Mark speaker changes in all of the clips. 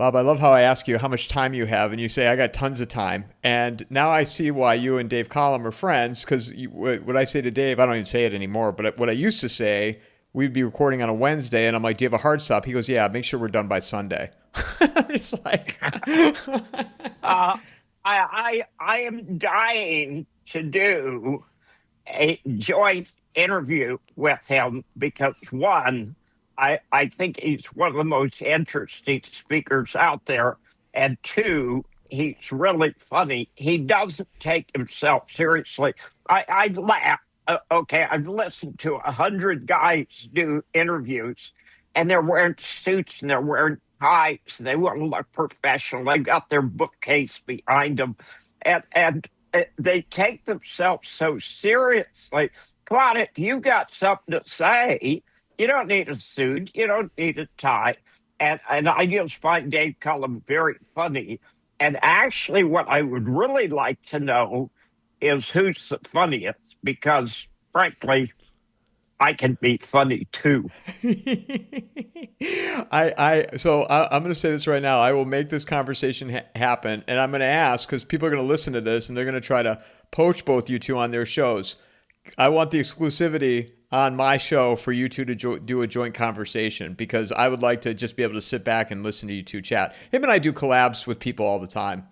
Speaker 1: Bob, I love how I ask you how much time you have, and you say I got tons of time. And now I see why you and Dave Collum are friends. Because what I say to Dave, I don't even say it anymore. But what I used to say, we'd be recording on a Wednesday, and I'm like, "Do you have a hard stop?" He goes, "Yeah, make sure we're done by Sunday." It's like,
Speaker 2: Uh, I am dying to do a joint interview with him because one, I think he's one of the most interesting speakers out there, and two, he's really funny. He doesn't take himself seriously. I laugh. Okay, I've listened to 100 guys do interviews, and they're wearing suits and they're wearing ties. They want to look professional. They got their bookcase behind them, and they take themselves so seriously. Come on, if you got something to say, you don't need a suit, you don't need a tie. And I just find Dave Cullum very funny. And actually, what I would really like to know is who's the funniest, because frankly, I can be funny too.
Speaker 1: I'm going to say this right now. I will make this conversation happen, and I'm going to ask because people are going to listen to this and they're going to try to poach both you two on their shows. I want the exclusivity on my show for you two to do a joint conversation because I would like to just be able to sit back and listen to you two chat. Him and I do collabs with people all the time.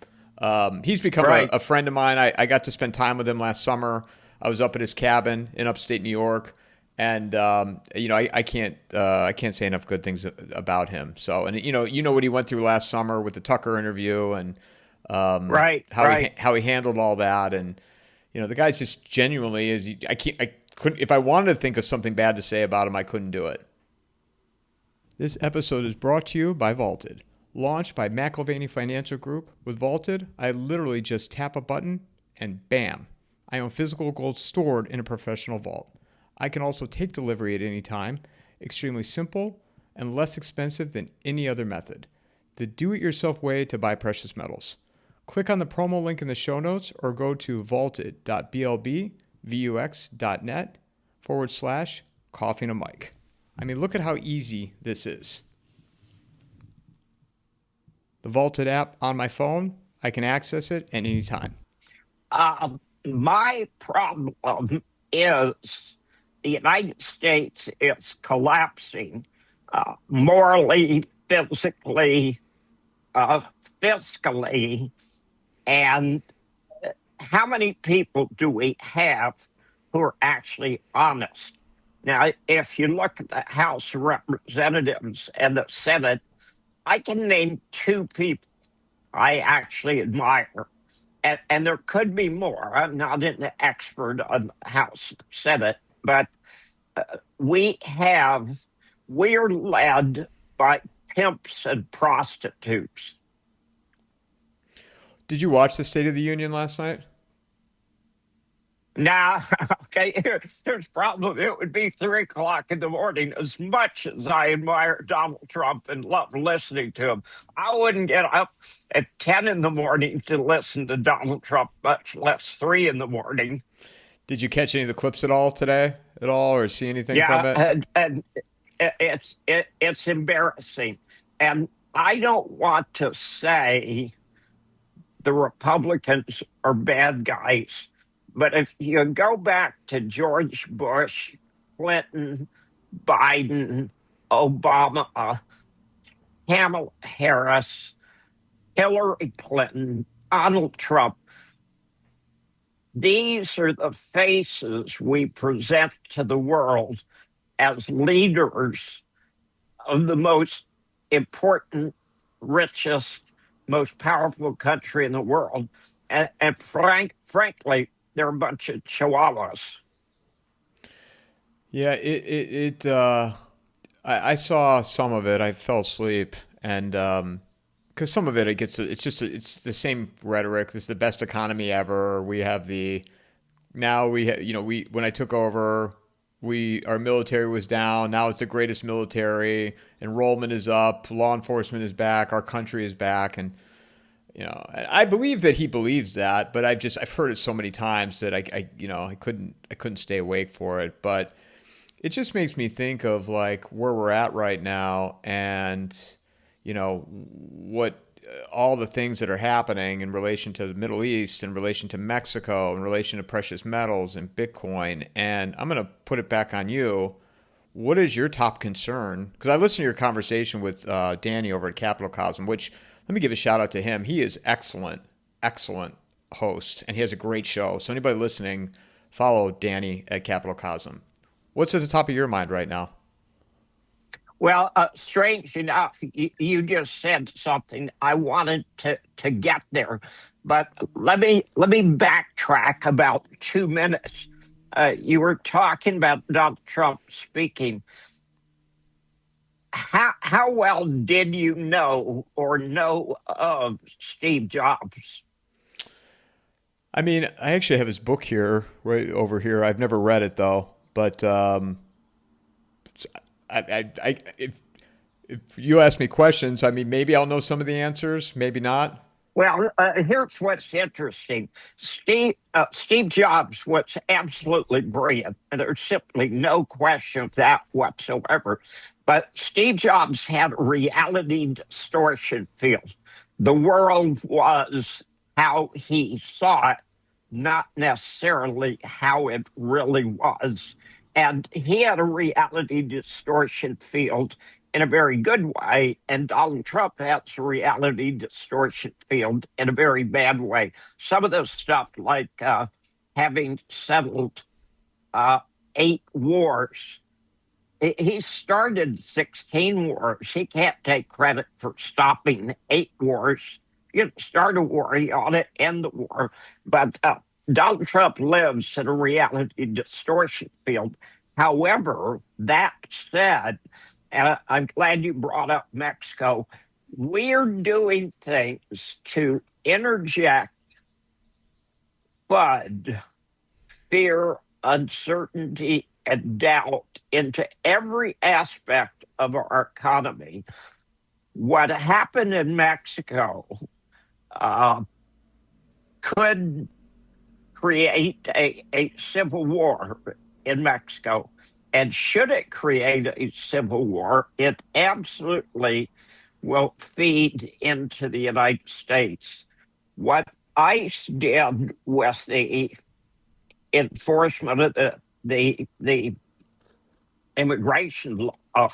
Speaker 1: He's become
Speaker 2: Right.
Speaker 1: a friend of mine. I got to spend time with him last summer. I was up at his cabin in upstate New York, and I can't say enough good things about him. So, and you know what he went through last summer with the Tucker interview, and
Speaker 2: Right, right.
Speaker 1: how he handled all that, and the guy's just genuinely is. I couldn't if I wanted to think of something bad to say about him, I couldn't do it. This episode is brought to you by Vaulted. Launched by McIlvaney Financial Group, with Vaulted, I literally just tap a button and bam, I own physical gold stored in a professional vault. I can also take delivery at any time, extremely simple and less expensive than any other method. The do-it-yourself way to buy precious metals. Click on the promo link in the show notes or go to vaulted.blbvux.net/coffeeandamike. I mean, look at how easy this is. The Vaulted app on my phone, I can access it at any time.
Speaker 2: My problem is the United States is collapsing morally, physically, uh, fiscally, and how many people do we have who are actually honest? Now, if you look at the House of Representatives and the Senate, I can name two people I actually admire. And there could be more. I'm not an expert on the House Senate, but we have, we're led by pimps and prostitutes.
Speaker 1: Did you watch the State of the Union last night?
Speaker 2: Now, okay, here's the problem. It would be 3 o'clock in the morning. As much as I admire Donald Trump and love listening to him, I wouldn't get up at 10 in the morning to listen to Donald Trump, much less 3 in the morning.
Speaker 1: Did you catch any of the clips at all today, or see anything from
Speaker 2: Yeah,
Speaker 1: it?
Speaker 2: and it's embarrassing. And I don't want to say the Republicans are bad guys. But if you go back to George Bush, Clinton, Biden, Obama, Kamala Harris, Hillary Clinton, Donald Trump, these are the faces we present to the world as leaders of the most important, richest, most powerful country in the world. And frankly, they're a bunch of chihuahuas.
Speaker 1: Yeah, I saw some of it. I fell asleep, and because some of it, it's the same rhetoric. This is the best economy ever. We have the now we ha- we when I took over, our military was down. Now it's the greatest military. Enrollment is up. Law enforcement is back. Our country is back, and I believe that he believes that, but I've heard it so many times that I couldn't stay awake for it. But it just makes me think of like where we're at right now, and what all the things that are happening in relation to the Middle East, in relation to Mexico, in relation to precious metals and Bitcoin. And I'm going to put it back on you. What is your top concern? Because I listened to your conversation with Danny over at Capital Cosm, which, let me give a shout out to him. He is excellent, excellent host, and he has a great show. So anybody listening, follow Danny at Capital Cosm. What's at the top of your mind right now?
Speaker 2: Well, strange enough, you just said something I wanted to get there, but let me backtrack about 2 minutes. You were talking about Donald Trump speaking. How well did you know of Steve Jobs?
Speaker 1: I mean, I actually have his book here, right over here. I've never read it though, but if you ask me questions, I mean, maybe I'll know some of the answers, maybe not.
Speaker 2: Well, here's what's interesting. Steve Jobs was absolutely brilliant, and there's simply no question of that whatsoever. But Steve Jobs had a reality distortion field. The world was how he saw it, not necessarily how it really was. And he had a reality distortion field in a very good way, and Donald Trump has a reality distortion field in a very bad way. Some of the stuff, like having settled 8 wars, he started 16 wars. He can't take credit for stopping 8 wars. You start a war, you ought to end the war. But Donald Trump lives in a reality distortion field. However, that said, and I'm glad you brought up Mexico, we're doing things to interject FUD, fear, uncertainty, and doubt into every aspect of our economy. What happened in Mexico could create a civil war in Mexico. And should it create a civil war, it absolutely will feed into the United States. What ICE did with the enforcement of the immigration law,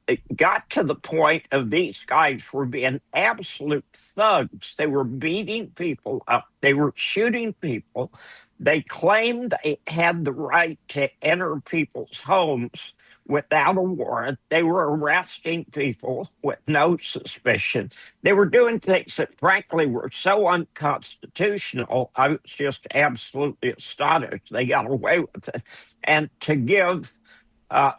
Speaker 2: it got to the point of these guys were being absolute thugs. They were beating people up. They were shooting people. They claimed they had the right to enter people's homes without a warrant. They were arresting people with no suspicion. They were doing things that, frankly, were so unconstitutional. I was just absolutely astonished they got away with it. And to give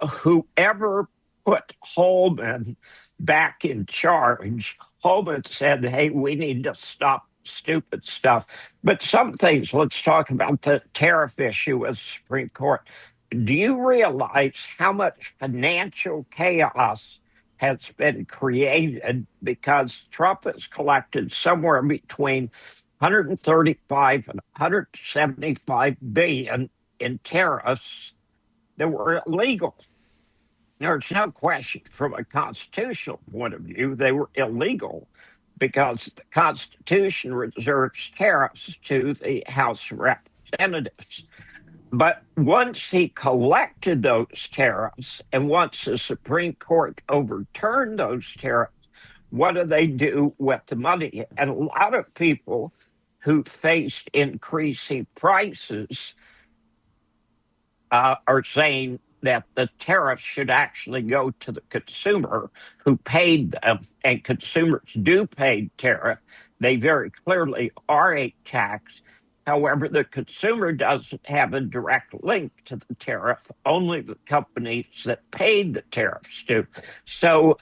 Speaker 2: whoever put Holman back in charge, Holman said, hey, we need to stop stupid stuff. But some things, let's talk about the tariff issue with the Supreme Court. Do you realize how much financial chaos has been created because Trump has collected somewhere between 135 and 175 billion in tariffs that were illegal? There's no question from a constitutional point of view, they were illegal because the Constitution reserves tariffs to the House of Representatives. But once he collected those tariffs and once the Supreme Court overturned those tariffs, what do they do with the money? And a lot of people who faced increasing prices are saying that the tariffs should actually go to the consumer who paid them, and consumers do pay tariff. They very clearly are a tax. However, the consumer doesn't have a direct link to the tariff. Only the companies that paid the tariffs do. So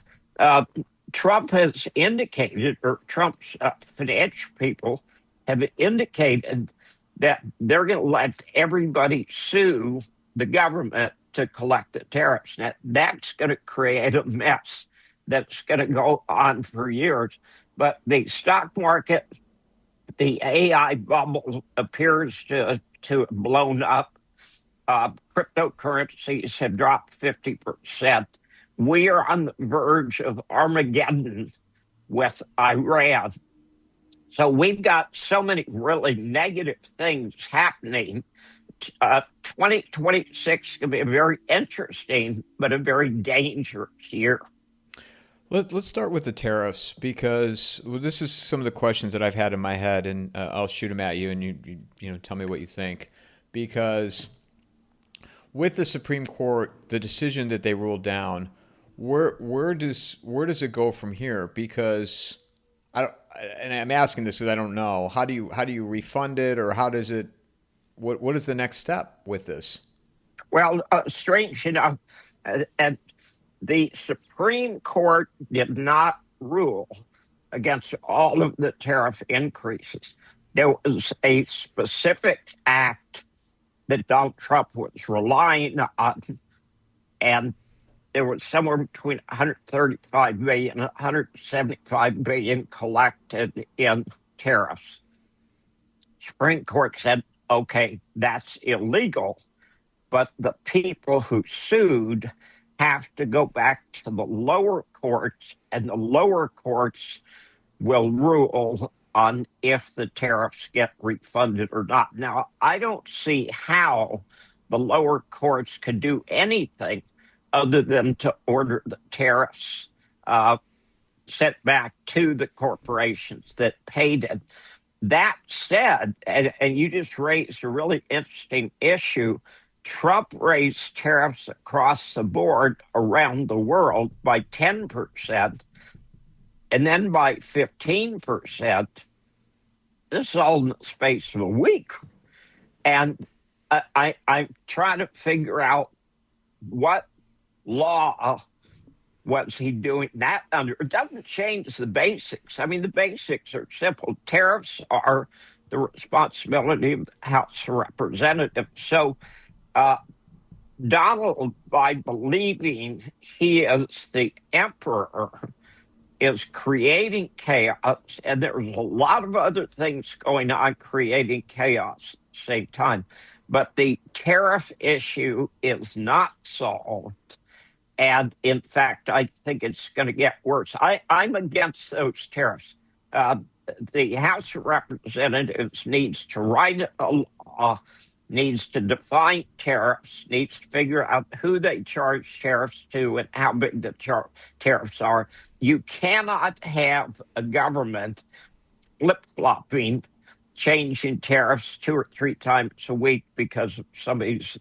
Speaker 2: Trump has indicated, or Trump's financial people have indicated that they're going to let everybody sue the government to collect the tariffs. Now, that's going to create a mess that's going to go on for years. But the stock market, the AI bubble appears to have blown up. Cryptocurrencies have dropped 50%. we are on the verge of Armageddon with Iran. So we've got so many really negative things happening. 2026 can be a very interesting, but a very dangerous year.
Speaker 1: Let's start with the tariffs because this is some of the questions that I've had in my head, and I'll shoot them at you, and you tell me what you think. Because with the Supreme Court, the decision that they ruled down, where does it go from here? Because and I'm asking this because I don't know. How do you refund it, or how does it? What is the next step with this?
Speaker 2: Well, strange enough, and the Supreme Court did not rule against all of the tariff increases. There was a specific act that Donald Trump was relying on, and there was somewhere between 135 billion and 175 billion collected in tariffs. Supreme Court said, okay, that's illegal, but the people who sued have to go back to the lower courts, and the lower courts will rule on if the tariffs get refunded or not. Now, I don't see how the lower courts could do anything other than to order the tariffs sent back to the corporations that paid it. That said, and you just raised a really interesting issue, Trump raised tariffs across the board around the world by 10% and then by 15%. This is all in the space of a week. And I'm trying to figure out what law was he doing that under. It doesn't change the basics. I mean, the basics are simple. Tariffs are the responsibility of the House of Representatives. So Donald, by believing he is the emperor, is creating chaos, and there's a lot of other things going on creating chaos at the same time. But the tariff issue is not solved. And in fact, I think it's going to get worse. I'm against those tariffs. The House of Representatives needs to write a law, needs to define tariffs, needs to figure out who they charge tariffs to and how big the tariffs are. You cannot have a government flip-flopping, changing tariffs 2 or 3 times a week because of somebody's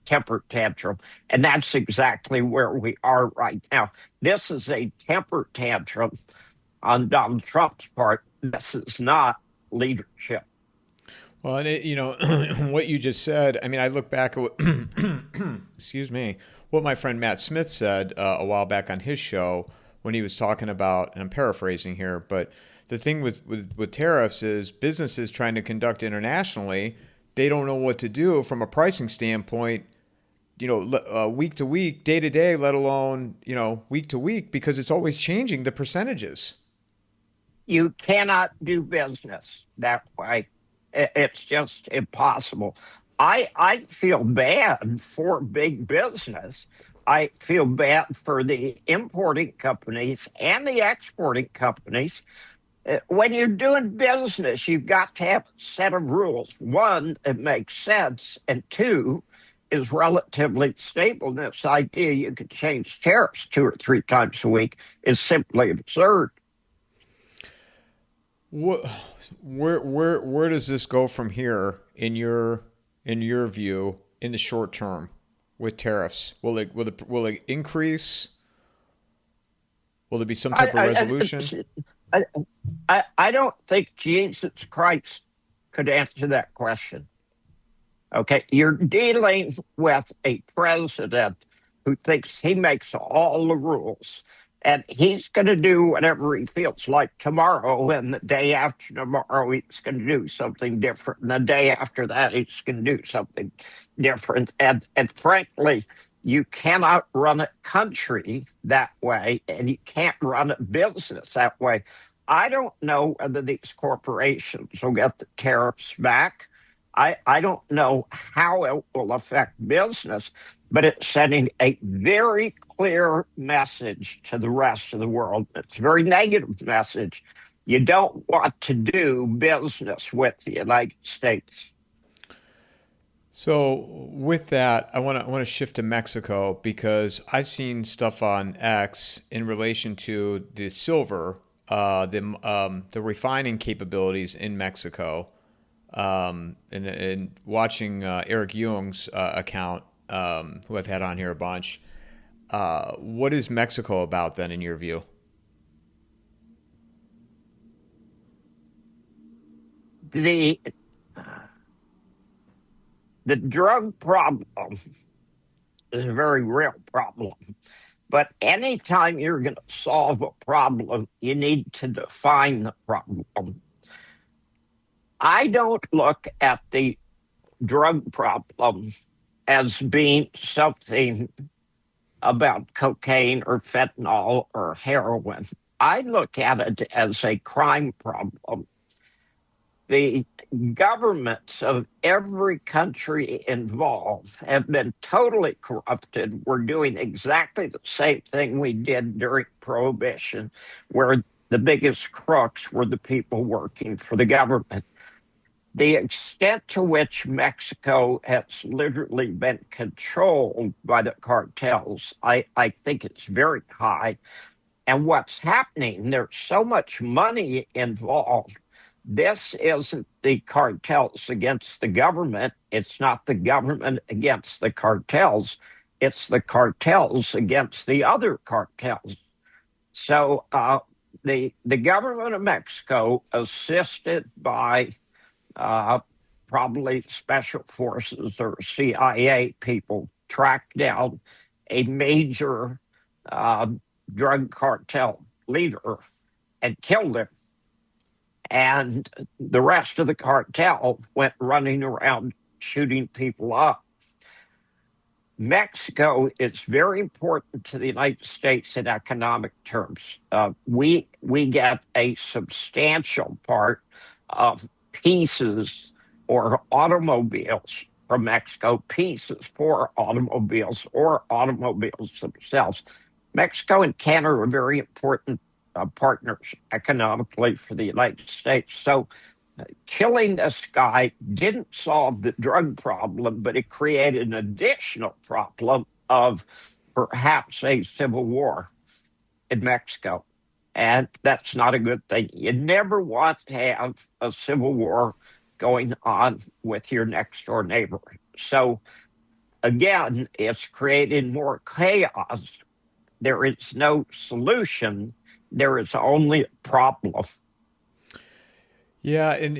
Speaker 2: temper tantrum. And that's exactly where we are right now. This is a temper tantrum on Donald Trump's part. This is not leadership.
Speaker 1: Well, and what you just said, I mean, I look back at what, excuse me, what my friend Matt Smith said a while back on his show when he was talking about, and I'm paraphrasing here, but the thing with tariffs is businesses trying to conduct internationally, they don't know what to do from a pricing standpoint, week to week, day to day, let alone, week to week, because it's always changing the percentages.
Speaker 2: You cannot do business that way. It's just impossible. I feel bad for big business. I feel bad for the importing companies and the exporting companies. When you're doing business, you've got to have a set of rules. One, it makes sense, and two, is relatively stable. And this idea you could change tariffs 2 or 3 times a week is simply absurd.
Speaker 1: Where does this go from here in your view in the short term with tariffs? Will it increase? Will there be some type of resolution?
Speaker 2: I don't think Jesus Christ could answer that question. Okay, you're dealing with a president who thinks he makes all the rules. And he's going to do whatever he feels like tomorrow, and the day after tomorrow, he's going to do something different. And the day after that, he's going to do something different. And frankly, you cannot run a country that way, and you can't run a business that way. I don't know whether these corporations will get the tariffs back. I don't know how it will affect business. but it's sending a very clear message to the rest of the world. It's a very negative message. You don't want to do business with the United States.
Speaker 1: So with that, I want to shift to Mexico because I've seen stuff on X in relation to the silver, the refining capabilities in Mexico, and watching Eric Jung's account, who I've had on here a bunch. What is Mexico about then, in your view?
Speaker 2: The the drug problem is a very real problem. But anytime you're going to solve a problem, you need to define the problem. I don't look at the drug problem as being something about cocaine or fentanyl or heroin. I look at it as a crime problem. The governments of every country involved have been totally corrupted. We're doing exactly the same thing we did during Prohibition, where the biggest crooks were the people working for the government. The extent to which Mexico has literally been controlled by the cartels, I think it's very high. And what's happening, there's so much money involved. This isn't the cartels against the government. It's not the government against the cartels. It's the cartels against the other cartels. So the government of Mexico, assisted by probably special forces or CIA people, tracked down a major drug cartel leader and killed him. And the rest of the cartel went running around shooting people up. Mexico is very important to the United States in economic terms. We get a substantial part of pieces or automobiles from Mexico, pieces for automobiles or automobiles themselves. Mexico and Canada are very important partners economically for the United States. So killing this guy didn't solve the drug problem, but it created an additional problem of perhaps a civil war in Mexico. And that's not a good thing. You never want to have a civil war going on with your next door neighbor. So again, it's created more chaos. There is no solution. There is only a problem.
Speaker 1: Yeah, and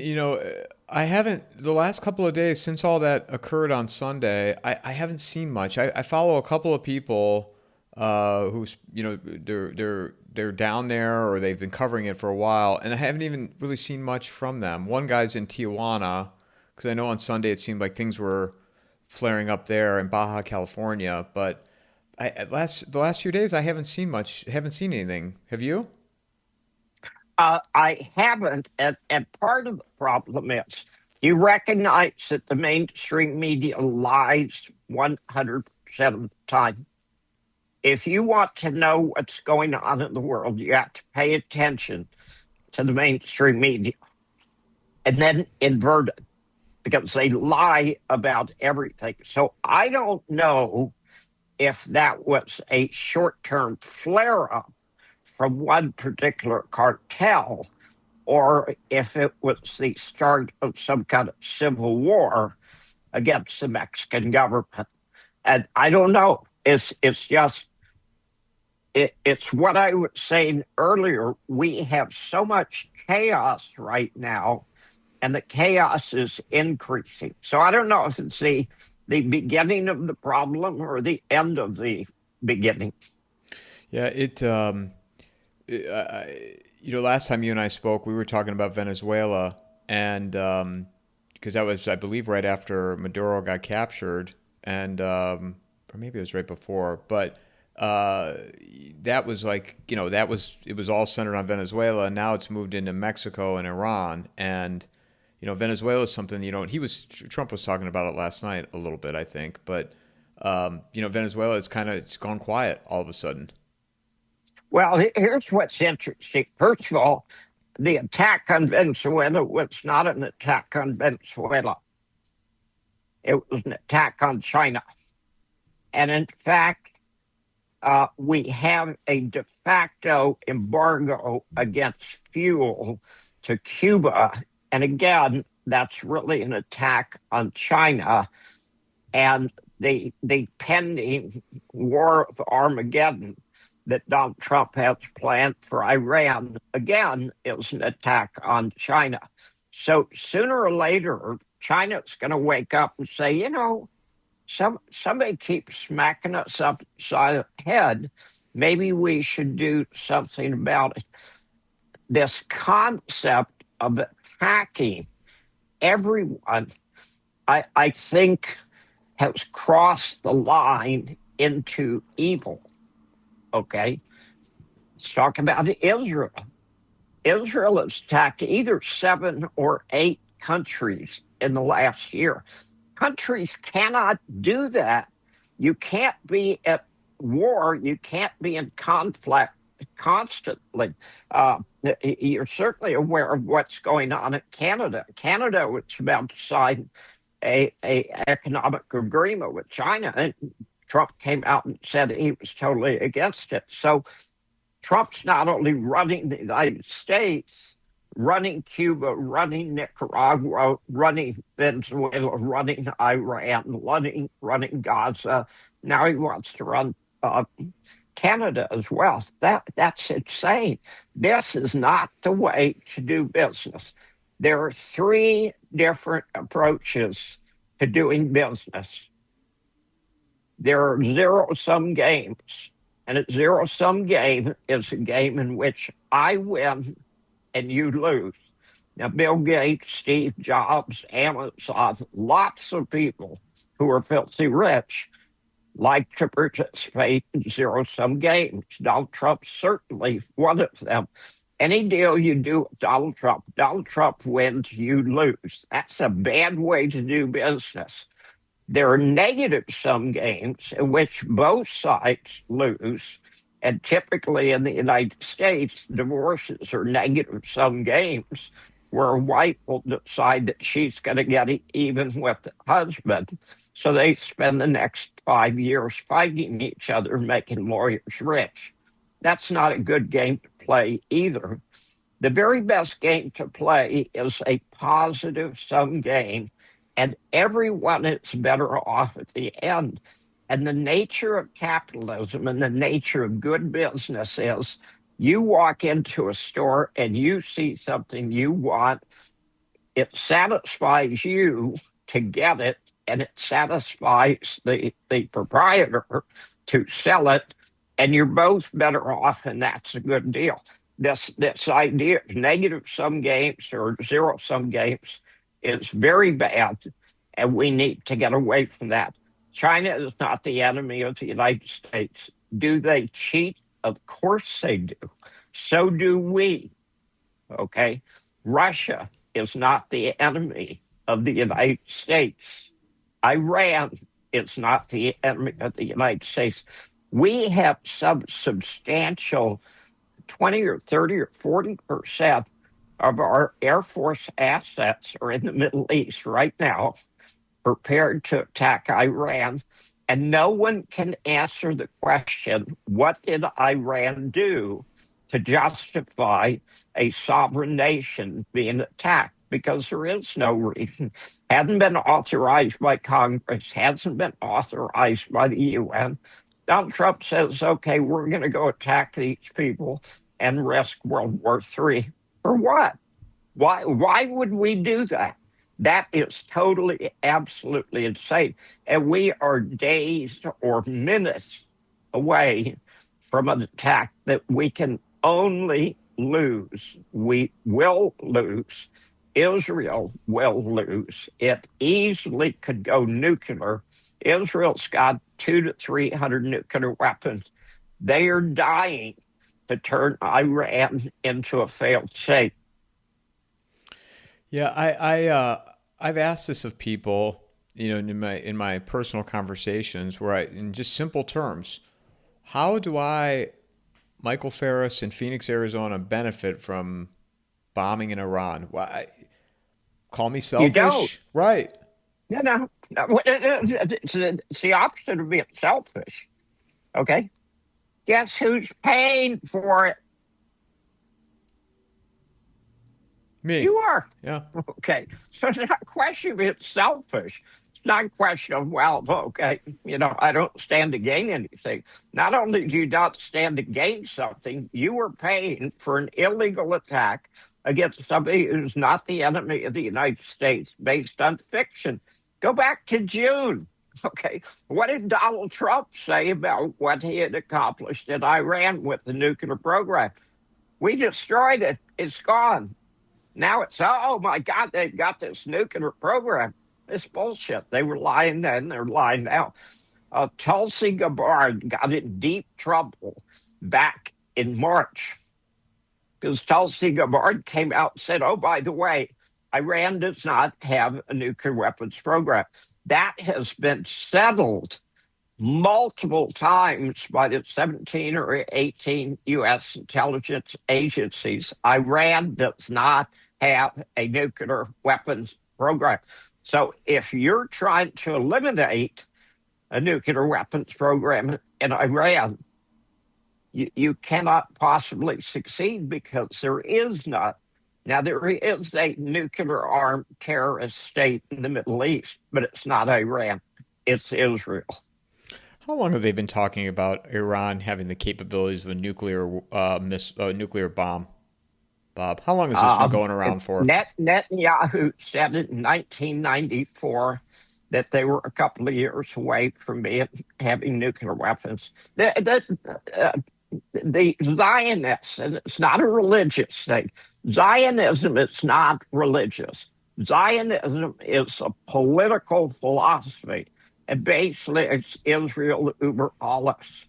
Speaker 1: I haven't the last couple of days since all that occurred on Sunday. I haven't seen much. I follow a couple of people who's they're down there or they've been covering it for a while, and I haven't even really seen much from them. One guy's in Tijuana because I know on Sunday it seemed like things were flaring up there in Baja California, but the last few days I haven't seen much. Haven't seen anything. Have you?
Speaker 2: I haven't, and part of the problem is you recognize that the mainstream media lies 100% of the time. If you want to know what's going on in the world, you have to pay attention to the mainstream media and then invert it because they lie about everything. So I don't know if that was a short-term flare-up from one particular cartel, or if it was the start of some kind of civil war against the Mexican government. And I don't know. It's just, it's what I was saying earlier. We have so much chaos right now, and the chaos is increasing. So I don't know if it's the beginning of the problem or the end of the beginning.
Speaker 1: Yeah, last time you and I spoke, we were talking about Venezuela, and because that was, I believe, right after Maduro got captured, and or maybe it was right before, but that was like, it was all centered on Venezuela, and now it's moved into Mexico and Iran, and Venezuela is something Trump was talking about it last night a little bit, I think, but Venezuela, it's gone quiet all of a sudden.
Speaker 2: Well, here's what's interesting. First of all, the attack on Venezuela was not an attack on Venezuela. It was an attack on China. And in fact, we have a de facto embargo against fuel to Cuba. And again, that's really an attack on China. And the pending war of Armageddon that Donald Trump has planned for Iran, again, is an attack on China. So sooner or later, China's going to wake up and say, somebody keeps smacking us upside the head. Maybe we should do something about it. This concept of attacking everyone, I think, has crossed the line into evil. Okay? Let's talk about Israel. Israel has attacked either 7 or 8 countries in the last year. Countries cannot do that. You can't be at war. You can't be in conflict constantly. You're certainly aware of what's going on in Canada. Canada was about to sign a economic agreement with China, and Trump came out and said he was totally against it. So Trump's not only running the United States, running Cuba, running Nicaragua, running Venezuela, running Iran, running Gaza. Now he wants to run Canada as well. That's insane. This is not the way to do business. There are 3 different approaches to doing business. There are zero-sum games, and a zero-sum game is a game in which I win and you lose. Now, Bill Gates, Steve Jobs, Amazon, lots of people who are filthy rich like to participate in zero-sum games. Donald Trump certainly one of them. Any deal you do with Donald Trump wins, you lose. That's a bad way to do business. There are negative-sum games in which both sides lose. And typically in the United States, divorces are negative-sum games where a wife will decide that she's going to get even with the husband. So they spend the next 5 years fighting each other, making lawyers rich. That's not a good game to play either. The very best game to play is a positive-sum game, and everyone is better off at the end. And the nature of capitalism and the nature of good business is you walk into a store and you see something you want. It satisfies you to get it, and it satisfies the proprietor to sell it, and you're both better off, and that's a good deal. This idea of negative-sum games or zero-sum games is very bad, and we need to get away from that. China is not the enemy of the United States. Do they cheat? Of course they do. So do we. Okay? Russia is not the enemy of the United States. Iran is not the enemy of the United States. We have some substantial 20 or 30 or 40% of our Air Force assets are in the Middle East right now, prepared to attack Iran. And no one can answer the question, what did Iran do to justify a sovereign nation being attacked? Because there is no reason. Hadn't been authorized by Congress, hasn't been authorized by the UN. Donald Trump says, okay, we're going to go attack these people and risk World War III. For what? Why would we do that? That is totally, absolutely insane. And we are days or minutes away from an attack that we can only lose. We will lose. Israel will lose. It easily could go nuclear. Israel's got 200 to 300 nuclear weapons. They are dying to turn Iran into a failed state.
Speaker 1: Yeah, I've asked this of people, in my personal conversations, where in just simple terms, how do I, Michael Ferris in Phoenix, Arizona, benefit from bombing in Iran? Why? Call me
Speaker 2: You don't.
Speaker 1: selfish, right?
Speaker 2: No. It's the opposite of being selfish. Okay. Guess who's paying for it?
Speaker 1: Me,
Speaker 2: You are.
Speaker 1: yeah.
Speaker 2: Okay. So it's not a question of being selfish. It's not a question of, well, okay, I don't stand to gain anything. Not only do you not stand to gain something, you were paying for an illegal attack against somebody who's not the enemy of the United States based on fiction. Go back to June. Okay. What did Donald Trump say about what he had accomplished in Iran with the nuclear program? We destroyed it. It's gone. Now it's, oh my God, they've got this nuclear program. It's bullshit. They were lying then, they're lying now. Tulsi Gabbard got in deep trouble back in March because Tulsi Gabbard came out and said, oh, by the way, Iran does not have a nuclear weapons program. That has been settled multiple times by the 17 or 18 U.S. intelligence agencies. Iran does not have a nuclear weapons program. So if you're trying to eliminate a nuclear weapons program in Iran, you cannot possibly succeed because there is not. Now, there is a nuclear armed terrorist state in the Middle East, but it's not Iran, it's Israel.
Speaker 1: How long have they been talking about Iran having the capabilities of a nuclear bomb, Bob? How long has this been going around for?
Speaker 2: Netanyahu said in 1994 that they were a couple of years away from having nuclear weapons. The Zionists, and it's not a religious thing. Zionism is not religious. Zionism is a political philosophy. And basically, it's Israel über alles.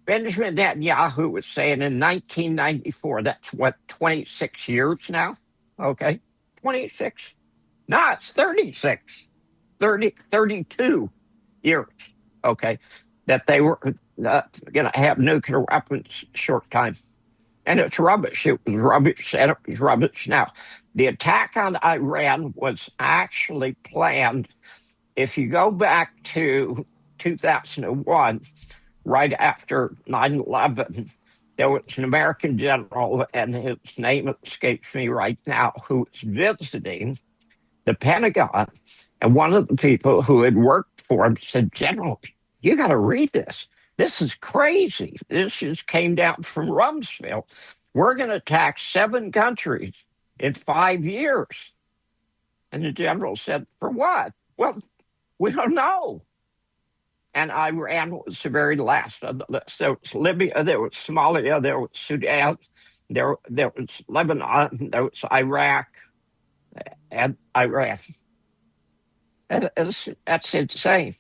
Speaker 2: Benjamin Netanyahu was saying in 1994, that's what, 26 years now? Okay, 26. No, it's 36, 32 years, okay, that they were going to have nuclear weapons short time. And it's rubbish. It was rubbish, and it was rubbish now. The attack on Iran was actually planned. If you go back to 2001, right after 9/11, there was an American general, and his name escapes me right now, who was visiting the Pentagon. And one of the people who had worked for him said, General, you got to read this. This is crazy. This just came down from Rumsfeld. We're going to attack 7 countries in 5 years. And the general said, for what? Well, we don't know. And Iran was the very last of the list. There was Libya, there was Somalia, there was Sudan, there was Lebanon, there was Iraq, and Iran. That's insane.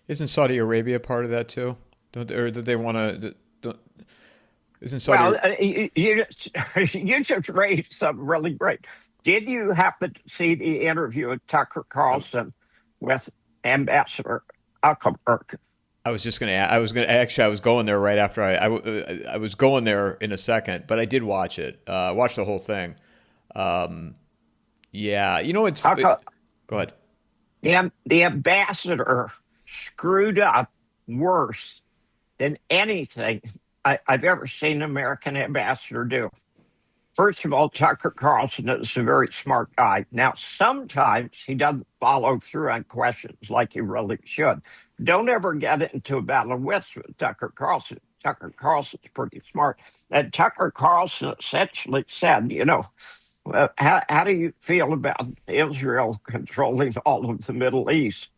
Speaker 1: Isn't Saudi Arabia part of that too? Or did they want to? Isn't Saudi?
Speaker 2: Well, you just raised something really great. Did you happen to see the interview with Tucker Carlson with Ambassador Zuckerberg?
Speaker 1: I was just going to. I was going there right after I was going there in a second, but I did watch it. Watch the whole thing. Yeah, it's. Go ahead.
Speaker 2: The ambassador screwed up worse than anything I've ever seen an American ambassador do. First of all, Tucker Carlson is a very smart guy. Now, sometimes he doesn't follow through on questions like he really should. Don't ever get into a battle of wits with Tucker Carlson. Tucker Carlson's pretty smart. And Tucker Carlson essentially said, how do you feel about Israel controlling all of the Middle East?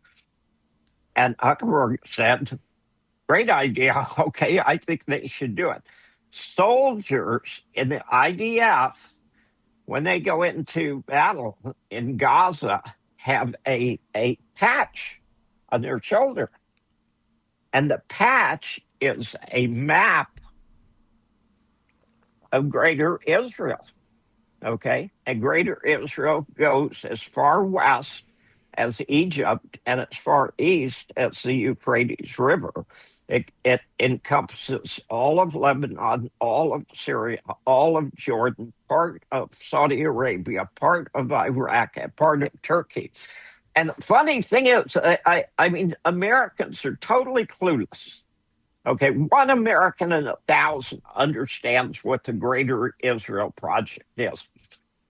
Speaker 2: And Zuckerberg said, great idea. Okay, I think they should do it. Soldiers in the IDF, when they go into battle in Gaza, have a patch on their shoulder. And the patch is a map of Greater Israel. Okay? And Greater Israel goes as far west as Egypt and as far east as the Euphrates River. It encompasses all of Lebanon, all of Syria, all of Jordan, part of Saudi Arabia, part of Iraq, and part of Turkey. And the funny thing is, I mean, Americans are totally clueless. Okay, one American in 1,000 understands what the Greater Israel Project is.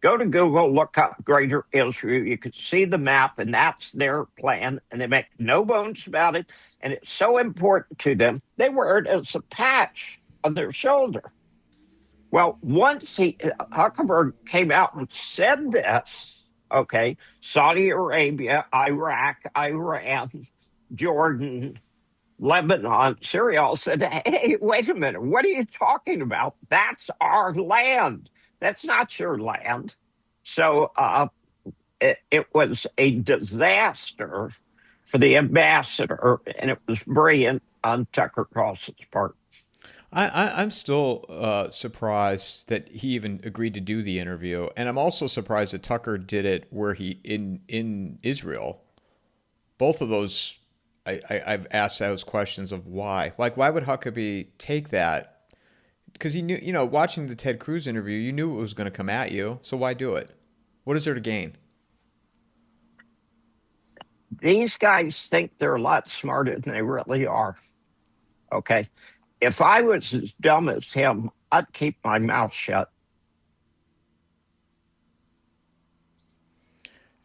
Speaker 2: Go to Google, look up Greater Israel. You can see the map, and that's their plan. And they make no bones about it. And it's so important to them, they wear it as a patch on their shoulder. Well, once Huckleberg came out and said this, okay, Saudi Arabia, Iraq, Iran, Jordan, Lebanon, Syria all said, hey, wait a minute, what are you talking about? That's our land. That's not your land. So it was a disaster for the ambassador, and it was brilliant on Tucker Carlson's part.
Speaker 1: I'm still surprised that he even agreed to do the interview, and I'm also surprised that Tucker did it where he in Israel. Both of those, I've asked those questions of why. Like, why would Huckabee take that? Because he knew, watching the Ted Cruz interview, you knew it was going to come at you. So why do it? What is there to gain?
Speaker 2: These guys think they're a lot smarter than they really are. Okay. If I was as dumb as him, I'd keep my mouth shut.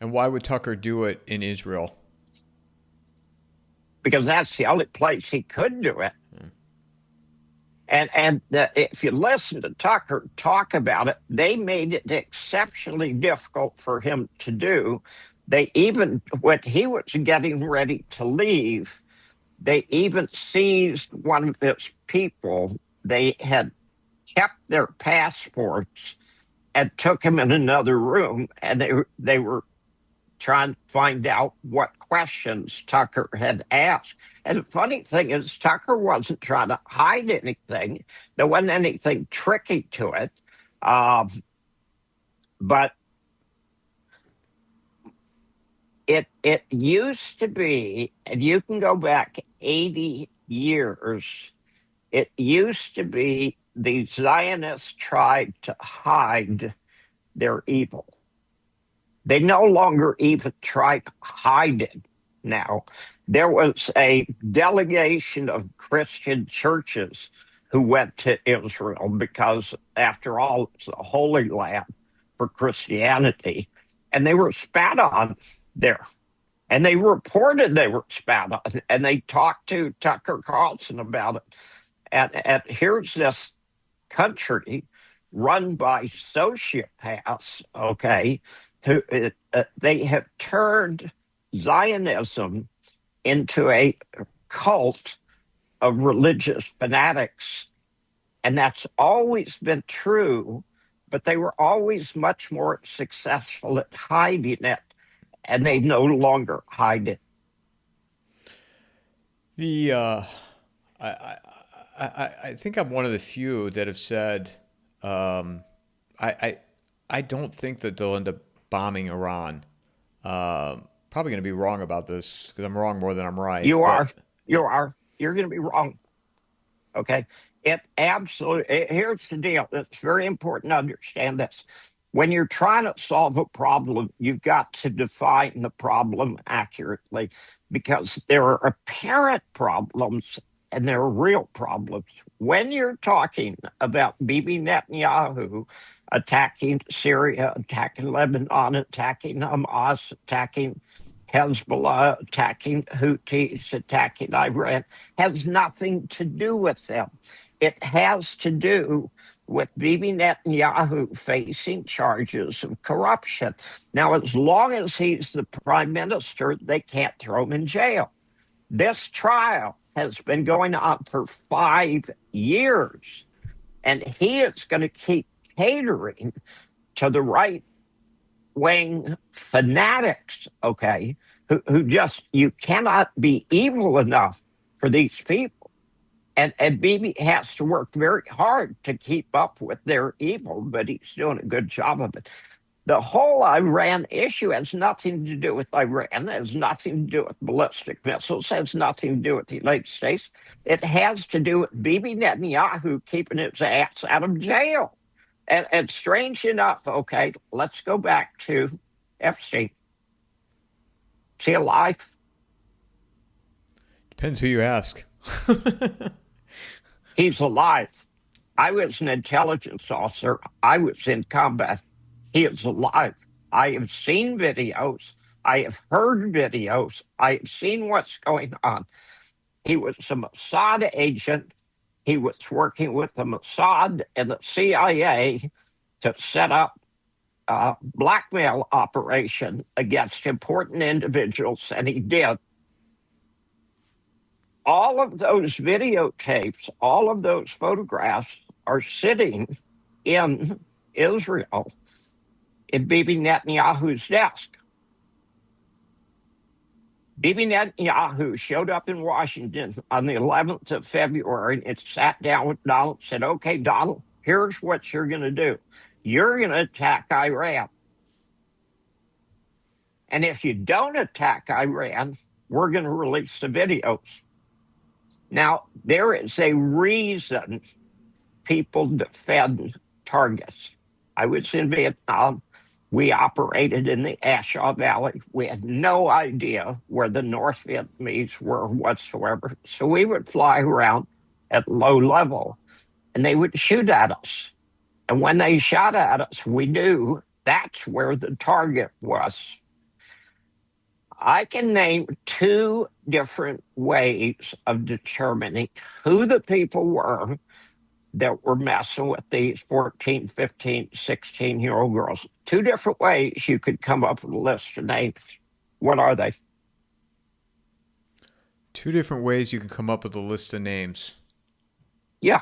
Speaker 1: And why would Tucker do it in Israel?
Speaker 2: Because that's the only place he could do it. And if you listen to Tucker talk about it, they made it exceptionally difficult for him to do. They even, when he was getting ready to leave, they even seized one of his people. They had kept their passports and took him in another room, and they were trying to find out what questions Tucker had asked. And the funny thing is, Tucker wasn't trying to hide anything. There wasn't anything tricky to it. But it used to be, and you can go back 80 years, it used to be the Zionists tried to hide their evil. They no longer even try to hide it now. There was a delegation of Christian churches who went to Israel because, after all, it's a holy land for Christianity. And they were spat on there. And they reported they were spat on. And they talked to Tucker Carlson about it. And here's this country run by sociopaths, okay? They have turned Zionism into a cult of religious fanatics. And that's always been true, but they were always much more successful at hiding it, and they no longer hide it.
Speaker 1: I think I'm one of the few that have said I don't think that they'll end up bombing Iran. Probably going to be wrong about this because I'm wrong more than I'm right.
Speaker 2: You are. You're going to be wrong. Okay. It absolutely. Here's the deal. It's very important to understand this. When you're trying to solve a problem, you've got to define the problem accurately, because there are apparent problems and there are real problems. When you're talking about Bibi Netanyahu attacking Syria, attacking Lebanon, attacking Hamas, attacking Hezbollah, attacking Houthis, attacking Iran, has nothing to do with them. It has to do with Bibi Netanyahu facing charges of corruption. Now, as long as he's the prime minister, they can't throw him in jail. This trial has been going on for 5 years, and he is going to keep catering to the right-wing fanatics, okay, who just, you cannot be evil enough for these people. And Bibi has to work very hard to keep up with their evil, but he's doing a good job of it. The whole Iran issue has nothing to do with Iran. It has nothing to do with ballistic missiles. It has nothing to do with the United States. It has to do with Bibi Netanyahu keeping his ass out of jail. And strange enough, okay, let's go back to Epstein. Is he alive?
Speaker 1: Depends who you ask.
Speaker 2: He's alive. I was an intelligence officer. I was in combat. He is alive. I have seen videos. I have heard videos. I have seen what's going on. He was a Mossad agent. He was working with the Mossad and the CIA to set up a blackmail operation against important individuals, and he did. All of those videotapes, all of those photographs are sitting in Israel in Bibi Netanyahu's desk. Bibi Netanyahu showed up in Washington on the 11th of February and sat down with Donald and said, okay, Donald, here's what you're going to do. You're going to attack Iran. And if you don't attack Iran, we're going to release the videos. Now, there is a reason people defend targets. I was in Vietnam. We operated in the Ashaw Valley. We had no idea where the North Vietnamese were whatsoever. So we would fly around at low level, and they would shoot at us. And when they shot at us, we knew that's where the target was. I can name two different ways of determining who the people were that were messing with these 14, 15, 16-year-old girls. Two different ways you could come up with a list of names. What are they?
Speaker 1: Two different ways you can come up with a list of names.
Speaker 2: Yeah.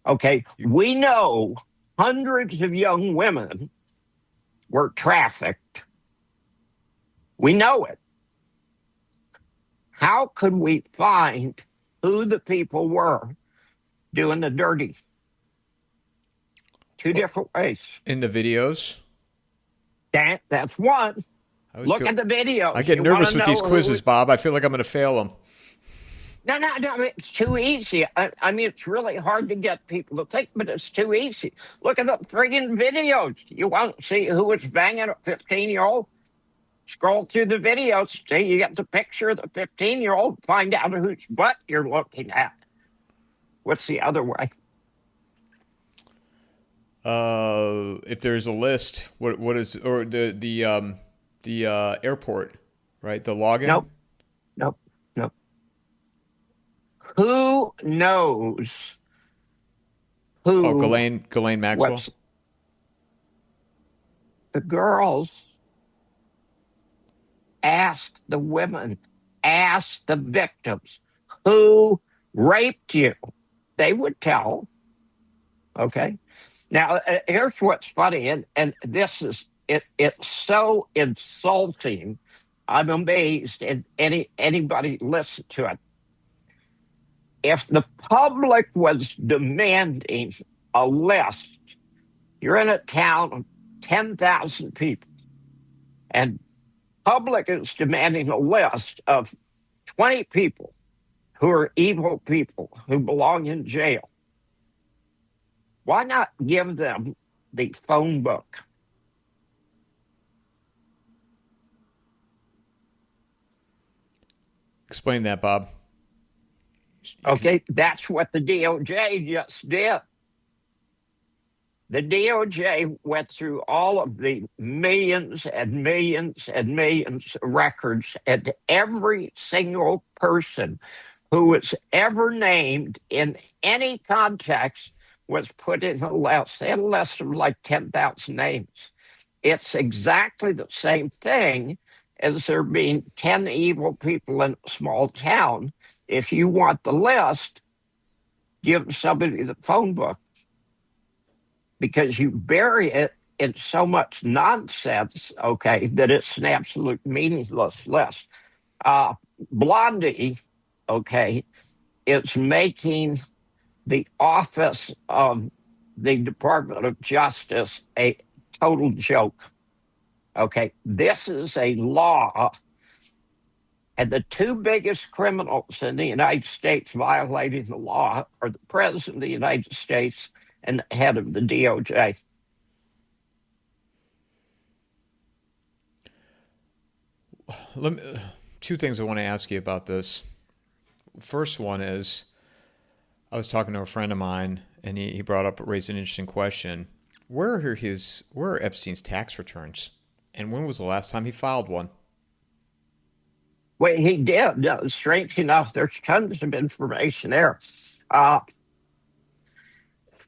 Speaker 2: Okay. We know hundreds of young women were trafficked. We know it. How could we find who the people were doing the dirty? Two different ways.
Speaker 1: In the videos?
Speaker 2: That's one. Look at the videos.
Speaker 1: I get nervous with these quizzes, Bob. I feel like I'm going to fail them.
Speaker 2: No, it's too easy. I mean, it's really hard to get people to think, but it's too easy. Look at the friggin' videos. You want to see who was banging a 15-year-old? Scroll through the videos till you get the picture of the 15-year-old, find out whose butt you're looking at. What's the other way?
Speaker 1: If there's a list, what is, or the airport, right? The login?
Speaker 2: Nope. Who knows who?
Speaker 1: Oh, Ghislaine Maxwell?
Speaker 2: The girls asked the women, asked the victims, who raped you? They would tell. Okay. Now, here's what's funny, and this is, it's so insulting. I'm amazed at anybody listen to it. If the public was demanding a list, you're in a town of 10,000 people, and public is demanding a list of 20 people who are evil people who belong in jail. Why not give them the phone book?
Speaker 1: Explain that, Bob.
Speaker 2: Okay, that's what the DOJ just did. The DOJ went through all of the millions and millions and millions of records, and every single person who was ever named in any context was put in a list. They had a list of like 10,000 names. It's exactly the same thing as there being 10 evil people in a small town. If you want the list, give somebody the phone book, because you bury it in so much nonsense, okay, that it's an absolute meaningless list. Blondie, okay, is making the office of the Department of Justice a total joke. Okay, this is a law, and the two biggest criminals in the United States violating the law are the President of the United States and the head of the DOJ.
Speaker 1: Two things I want to ask you about this. First one is, I was talking to a friend of mine, and he raised an interesting question. Where are Epstein's tax returns? And when was the last time he filed one?
Speaker 2: Well, he did. Strange enough, there's tons of information there.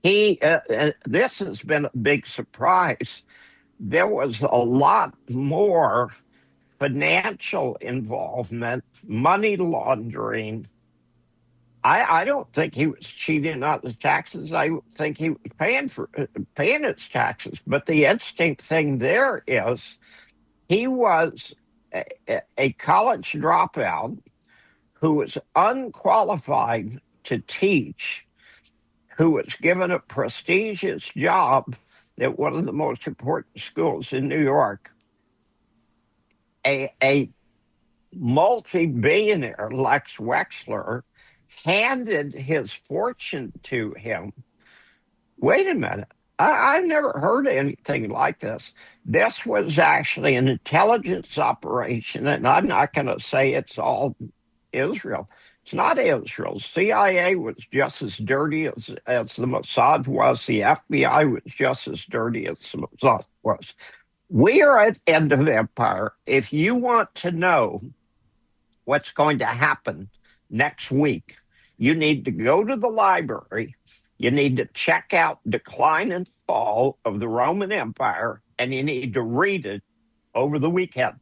Speaker 2: This has been a big surprise. There was a lot more financial involvement, money laundering. I don't think he was cheating on the taxes. I think he was paying his taxes. But the interesting thing there is he was a college dropout who was unqualified to teach, who was given a prestigious job at one of the most important schools in New York. A multi-billionaire, Lex Wexler, handed his fortune to him. Wait a minute. I've never heard anything like this. This was actually an intelligence operation, and I'm not going to say it's all Israel. It's not Israel. CIA was just as dirty as the Mossad was. The FBI was just as dirty as the Mossad was. We are at the end of empire. If you want to know what's going to happen next week, you need to go to the library. You need to check out Decline and Fall of the Roman Empire, and you need to read it over the weekend.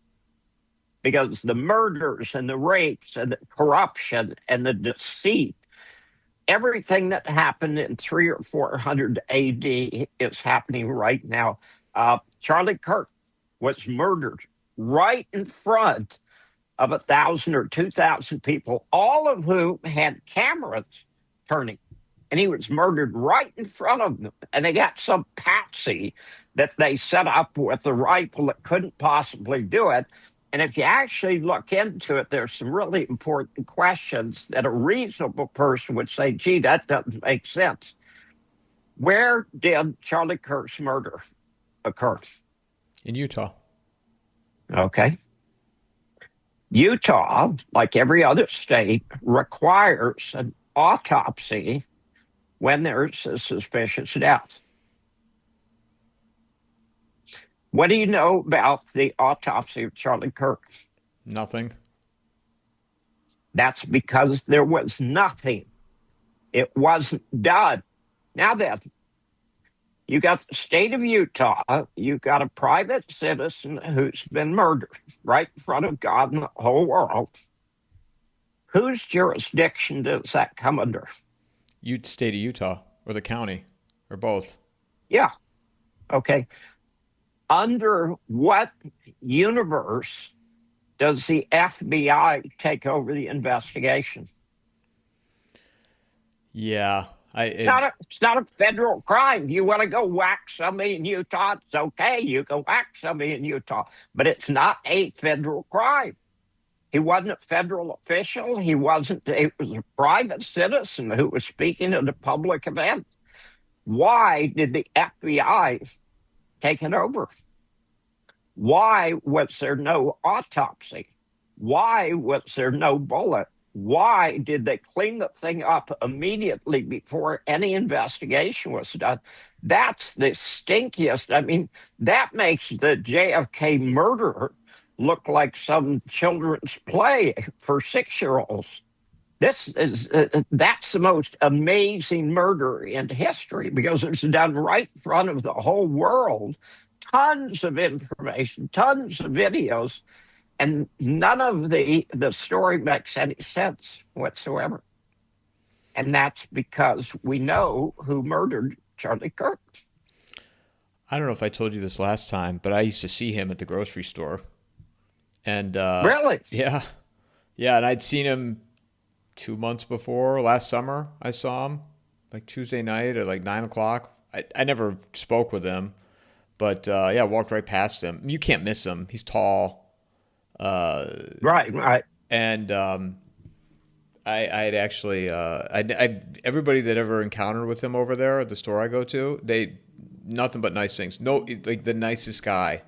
Speaker 2: Because the murders and the rapes and the corruption and the deceit, everything that happened in 300 or 400 AD is happening right now. Charlie Kirk was murdered right in front of 1,000 or 2,000 people, all of whom had cameras turning. And he was murdered right in front of them. And they got some patsy that they set up with the rifle that couldn't possibly do it. And if you actually look into it, there's some really important questions that a reasonable person would say, gee, that doesn't make sense. Where did Charlie Kirk's murder occur?
Speaker 1: In Utah.
Speaker 2: Okay. Utah, like every other state, requires an autopsy when there's a suspicious death. What do you know about the autopsy of Charlie Kirk?
Speaker 1: Nothing.
Speaker 2: That's because there was nothing. It wasn't done. Now then, you got the state of Utah, you got a private citizen who's been murdered right in front of God and the whole world. Whose jurisdiction does that come under?
Speaker 1: State of Utah or the county or both?
Speaker 2: Yeah. Okay. Under what universe does the FBI take over the investigation?
Speaker 1: Yeah.
Speaker 2: It's not a federal crime. You want to go whack somebody in Utah, it's okay. You can whack somebody in Utah. But it's not a federal crime. He wasn't a federal official. He was a private citizen who was speaking at a public event. Why did the FBI take it over? Why was there no autopsy? Why was there no bullet? Why did they clean the thing up immediately before any investigation was done? That's the stinkiest. I mean, that makes the JFK murder look like some children's play for 6-year-olds. That's the most amazing murder in history because it's done right in front of the whole world. Tons of information, tons of videos, and none of the story makes any sense whatsoever. And that's because we know who murdered Charlie Kirk.
Speaker 1: I don't know if I told you this last time, but I used to see him at the grocery store. And
Speaker 2: really?
Speaker 1: Yeah. Yeah, and I'd seen him 2 months before. Last summer, I saw him like Tuesday night at like 9 o'clock. I never spoke with him, But yeah, walked right past him. You can't miss him. He's tall.
Speaker 2: Right, right.
Speaker 1: And I had actually, everybody that ever encountered with him over there at the store I go to, they nothing but nice things. No, like the nicest guy.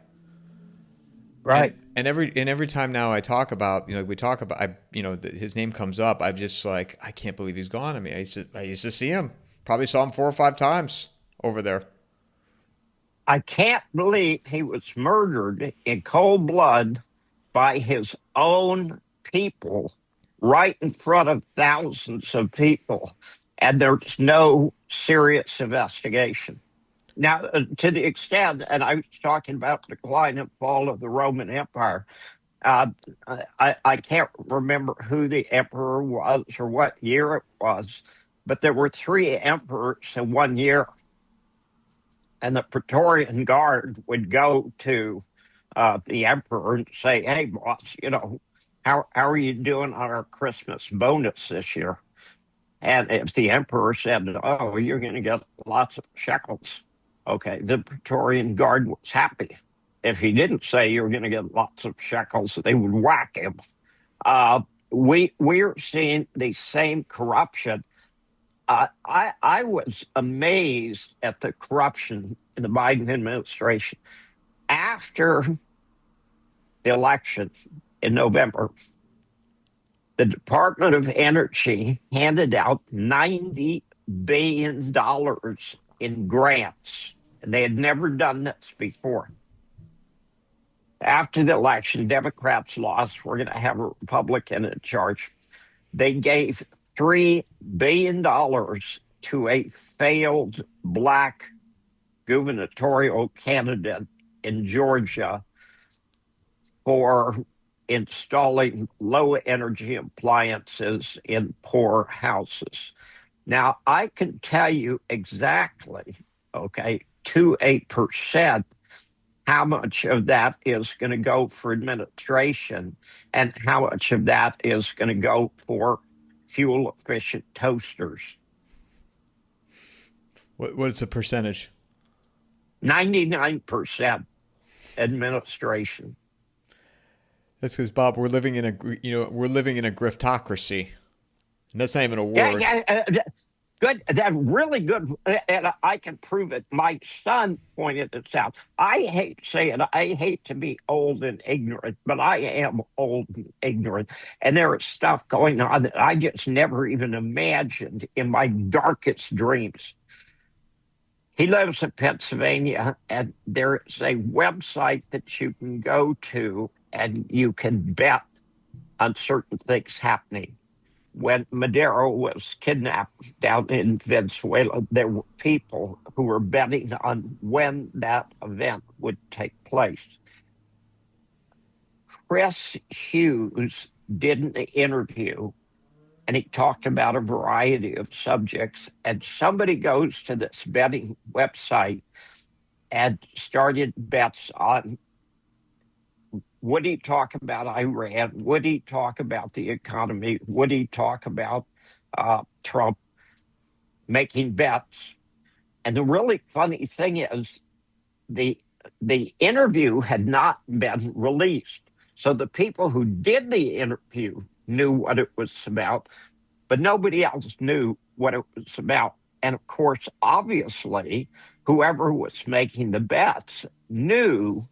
Speaker 2: Right.
Speaker 1: And every time now I talk about, we talk about, his name comes up. I'm just like, I can't believe he's gone. I mean, I used to see him. Probably saw him 4 or 5 times over there.
Speaker 2: I can't believe he was murdered in cold blood by his own people right in front of thousands of people, and there's no serious investigation. Now, to the extent, and I was talking about the decline and fall of the Roman Empire, uh, I can't remember who the emperor was or what year it was, but there were 3 emperors in one year, and the Praetorian Guard would go to the emperor and say, "Hey, boss, how are you doing on our Christmas bonus this year?" And if the emperor said, "Oh, you're going to get lots of shekels," okay, the Praetorian Guard was happy. If he didn't say you're going to get lots of shekels, they would whack him. Uh, we're seeing the same corruption. I was amazed at the corruption in the Biden administration after the election in November. The Department of Energy handed out $90 billion in grants, and they had never done this before. After the election, Democrats lost. We're going to have a Republican in charge. They gave $3 billion to a failed black gubernatorial candidate in Georgia for installing low energy appliances in poor houses. Now, I can tell you exactly, okay, to a percent, how much of that is going to go for administration and how much of that is going to go for fuel efficient toasters.
Speaker 1: What's the percentage?
Speaker 2: 99% administration.
Speaker 1: That's because Bob, we're living in a griftocracy. And that's not even a word.
Speaker 2: Yeah, good. That really good, and I can prove it. My son pointed this out. I hate to say it. I hate to be old and ignorant, but I am old and ignorant, and there is stuff going on that I just never even imagined in my darkest dreams. He lives in Pennsylvania, and there is a website that you can go to, and you can bet on certain things happening. When Madero was kidnapped down in Venezuela, there were people who were betting on when that event would take place. Chris Hughes did an interview, and he talked about a variety of subjects. And somebody goes to this betting website and started bets on, would he talk about Iran? Would he talk about the economy? Would he talk about Trump? Making bets. And the really funny thing is the interview had not been released. So the people who did the interview knew what it was about, but nobody else knew what it was about. And of course, obviously, whoever was making the bets knew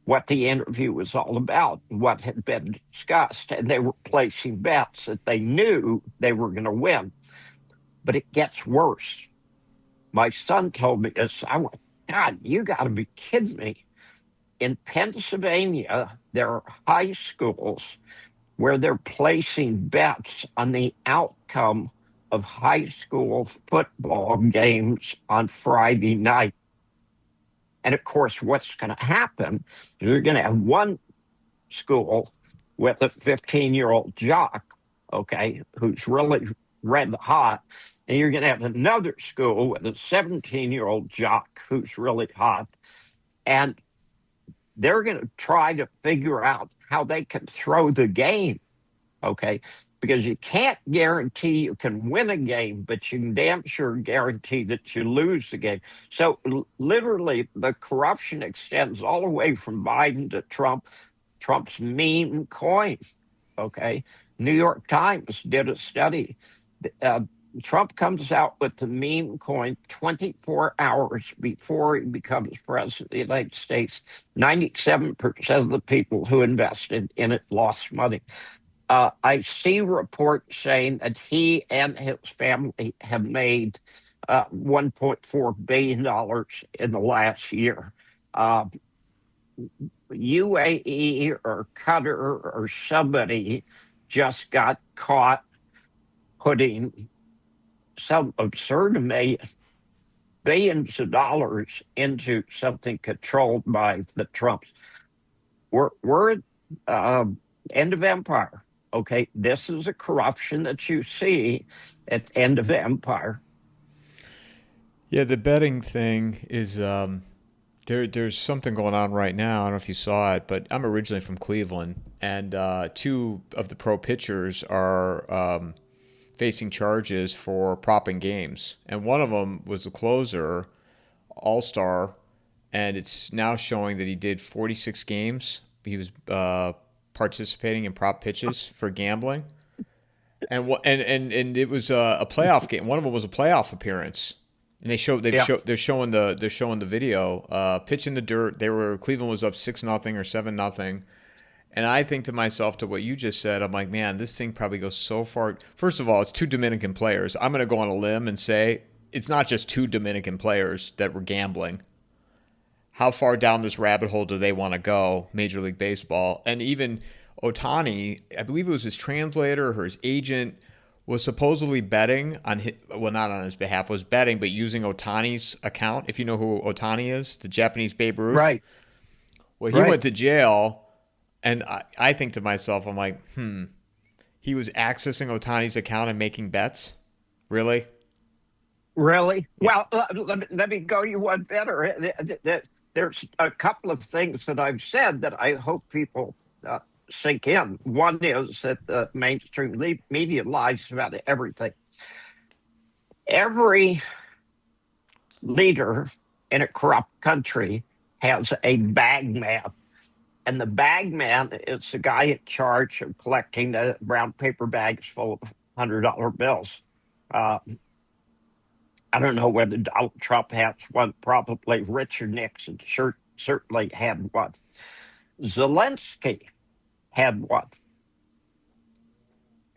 Speaker 2: what the interview was all about, what had been discussed, and they were placing bets that they knew they were going to win. But it gets worse. My son told me this. I went, "God, you got to be kidding me." In Pennsylvania, there are high schools where they're placing bets on the outcome of high school football games on Friday night. And of course, what's going to happen is you're going to have one school with a 15-year-old jock, okay, who's really red hot. And you're going to have another school with a 17-year-old jock who's really hot. And they're going to try to figure out how they can throw the game, okay? because you can't guarantee you can win a game, but you can damn sure guarantee that you lose the game. So literally, the corruption extends all the way from Biden to Trump. Trump's meme coin. Okay, New York Times did a study. Uh, Trump comes out with the meme coin 24 hours before he becomes president of the United States. 97% of the people who invested in it lost money. I see reports saying that he and his family have made $1.4 billion in the last year. UAE or Qatar or somebody just got caught putting some absurd billions of dollars into something controlled by the Trumps. We're end of empire. Okay, this is a corruption that you see at end of empire.
Speaker 1: Yeah, the betting thing is there's something going on right now. I don't know if you saw it, but I'm originally from Cleveland, and two of the pro pitchers are facing charges for propping games, and one of them was the closer, All-Star, and it's now showing that he did 46 games. He was participating in prop pitches for gambling, and it was a playoff game. One of them was a playoff appearance, and they're showing the video. Pitch in the dirt. Cleveland was up 6-0 or 7-0. And I think to myself, to what you just said, I'm like, man, this thing probably goes so far. First of all, it's two Dominican players. I'm going to go on a limb and say it's not just two Dominican players that were gambling. How far down this rabbit hole do they want to go, Major League Baseball? And even Ohtani, I believe it was his translator or his agent, was supposedly betting on not on his behalf, was betting, but using Ohtani's account. If you know who Ohtani is, the Japanese Babe Ruth.
Speaker 2: Right.
Speaker 1: Well, he went to jail, and I think to myself, I'm like, he was accessing Ohtani's account and making bets? Really?
Speaker 2: Really? Yeah. Well, let me go you one better. There's a couple of things that I've said that I hope people sink in. One is that the mainstream media lies about everything. Every leader in a corrupt country has a bag man. And the bag man is the guy in charge of collecting the brown paper bags full of $100 bills. I don't know whether Donald Trump has one. Probably Richard Nixon certainly had one. Zelensky had one.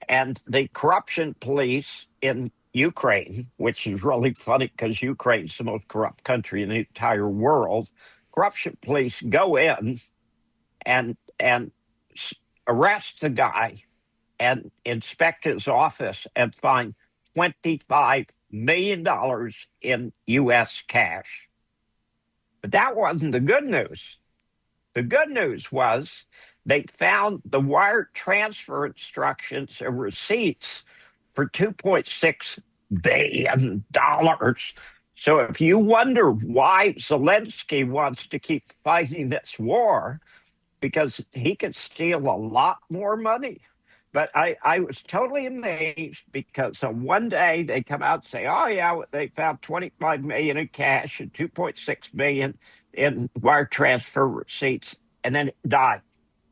Speaker 2: And the corruption police in Ukraine, which is really funny because Ukraine's the most corrupt country in the entire world, corruption police go in and arrest the guy and inspect his office and find $25 million in U.S. cash. But that wasn't the good news. The good news was they found the wire transfer instructions and receipts for $2.6 billion. So if you wonder why Zelensky wants to keep fighting this war, because he could steal a lot more money. But I was totally amazed because on one day they come out and say, oh, yeah, they found $25 million in cash and $2.6 billion in wire transfer receipts, and then it died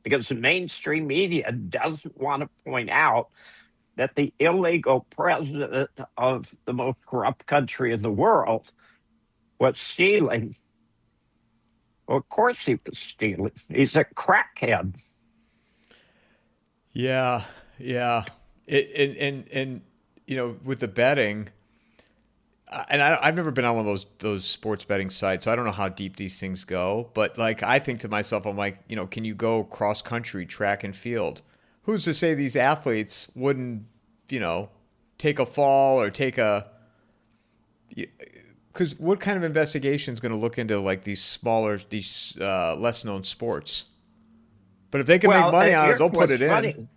Speaker 2: because the mainstream media doesn't want to point out that the illegal president of the most corrupt country in the world was stealing. Well, of course he was stealing. He's a crackhead.
Speaker 1: Yeah. And you know, with the betting, and I've never been on one of those sports betting sites, so I don't know how deep these things go. But like, I think to myself, I'm like, you know, can you go cross country, track and field? Who's to say these athletes wouldn't, you know, take a fall or because what kind of investigation is going to look into like these less known sports? But if they can make money on it, they'll put it in.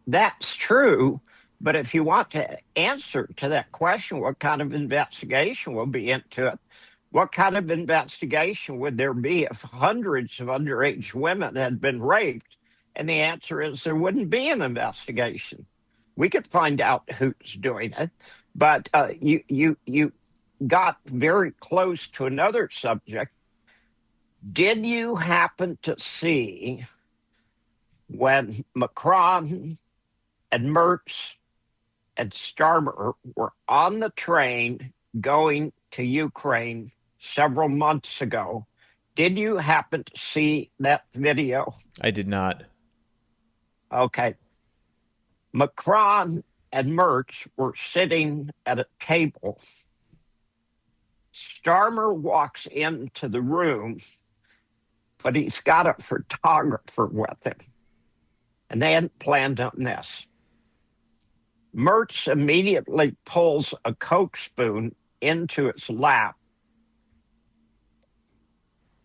Speaker 2: That's true. But if you want to answer to that question, what kind of investigation will be into it? What kind of investigation would there be if hundreds of underage women had been raped And the answer is there wouldn't be an investigation. We could find out who's doing it, but you got very close to another subject. Did you happen to see when Macron and Mertz and Starmer were on the train going to Ukraine several months ago? Did you happen to see that video?
Speaker 1: I did not.
Speaker 2: Okay. Macron and Mertz were sitting at a table. Starmer walks into the room, but he's got a photographer with him. And they hadn't planned on this. Mertz immediately pulls a Coke spoon into his lap,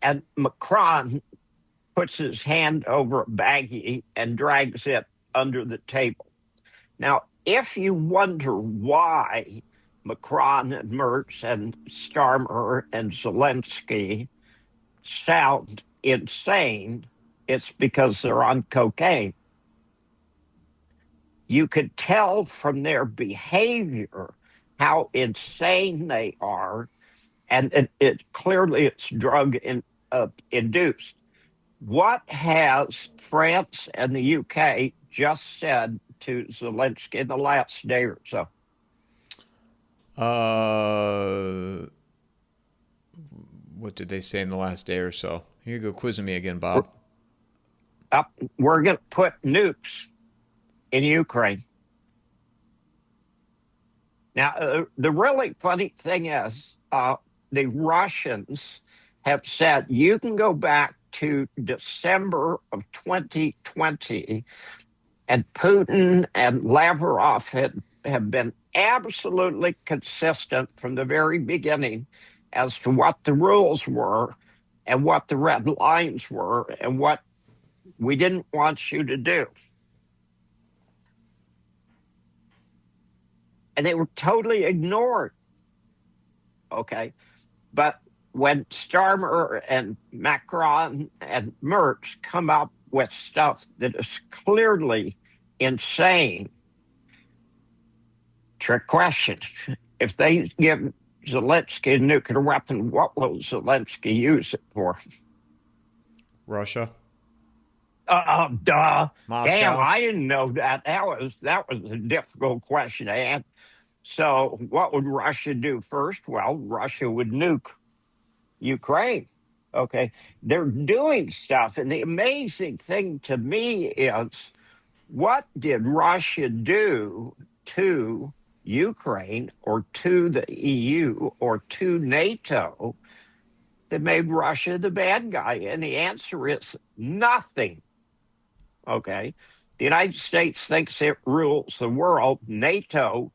Speaker 2: and Macron puts his hand over a baggie and drags it under the table. Now, if you wonder why Macron and Mertz and Starmer and Zelensky sound insane, it's because they're on cocaine. You could tell from their behavior how insane they are, and it clearly it's drug induced. What has France and the UK just said to Zelensky in the last day or so?
Speaker 1: What did they say in the last day or so? Here you go quizzing me again, Bob.
Speaker 2: We're going to put nukes in Ukraine. Now, the really funny thing is the Russians have said you can go back to December of 2020, and Putin and Lavrov have been absolutely consistent from the very beginning as to what the rules were and what the red lines were and what we didn't want you to do. And they were totally ignored. Okay. But when Starmer and Macron and Mertz come up with stuff that is clearly insane, trick question. If they give Zelensky a nuclear weapon, what will Zelensky use it for?
Speaker 1: Russia.
Speaker 2: Duh.
Speaker 1: Moscow.
Speaker 2: Damn, I didn't know that. That was a difficult question to answer. So what would Russia do first? Well, Russia would nuke Ukraine. Okay. They're doing stuff. And the amazing thing to me is, what did Russia do to Ukraine or to the EU or to NATO that made Russia the bad guy? And the answer is nothing. Okay. The United States thinks it rules the world. NATO,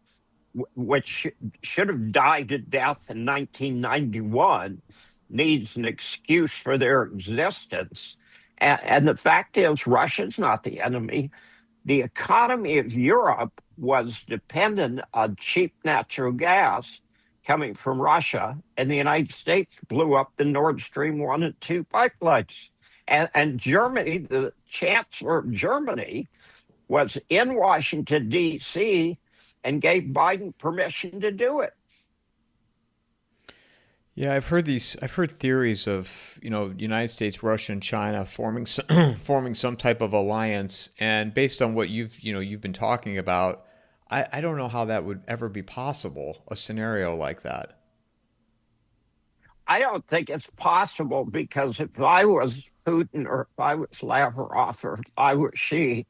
Speaker 2: which should have died to death in 1991, needs an excuse for their existence. And the fact is, Russia's not the enemy. The economy of Europe was dependent on cheap natural gas coming from Russia, and the United States blew up the Nord Stream 1 and 2 pipelines. And Germany, the chancellor of Germany, was in Washington, D.C., and gave Biden permission to do it.
Speaker 1: Yeah, I've heard theories of, United States, Russia, and China forming some type of alliance. And based on what you've been talking about, I don't know how that would ever be possible, a scenario like that.
Speaker 2: I don't think it's possible, because if I was Putin or if I was Lavrov or if I was Xi,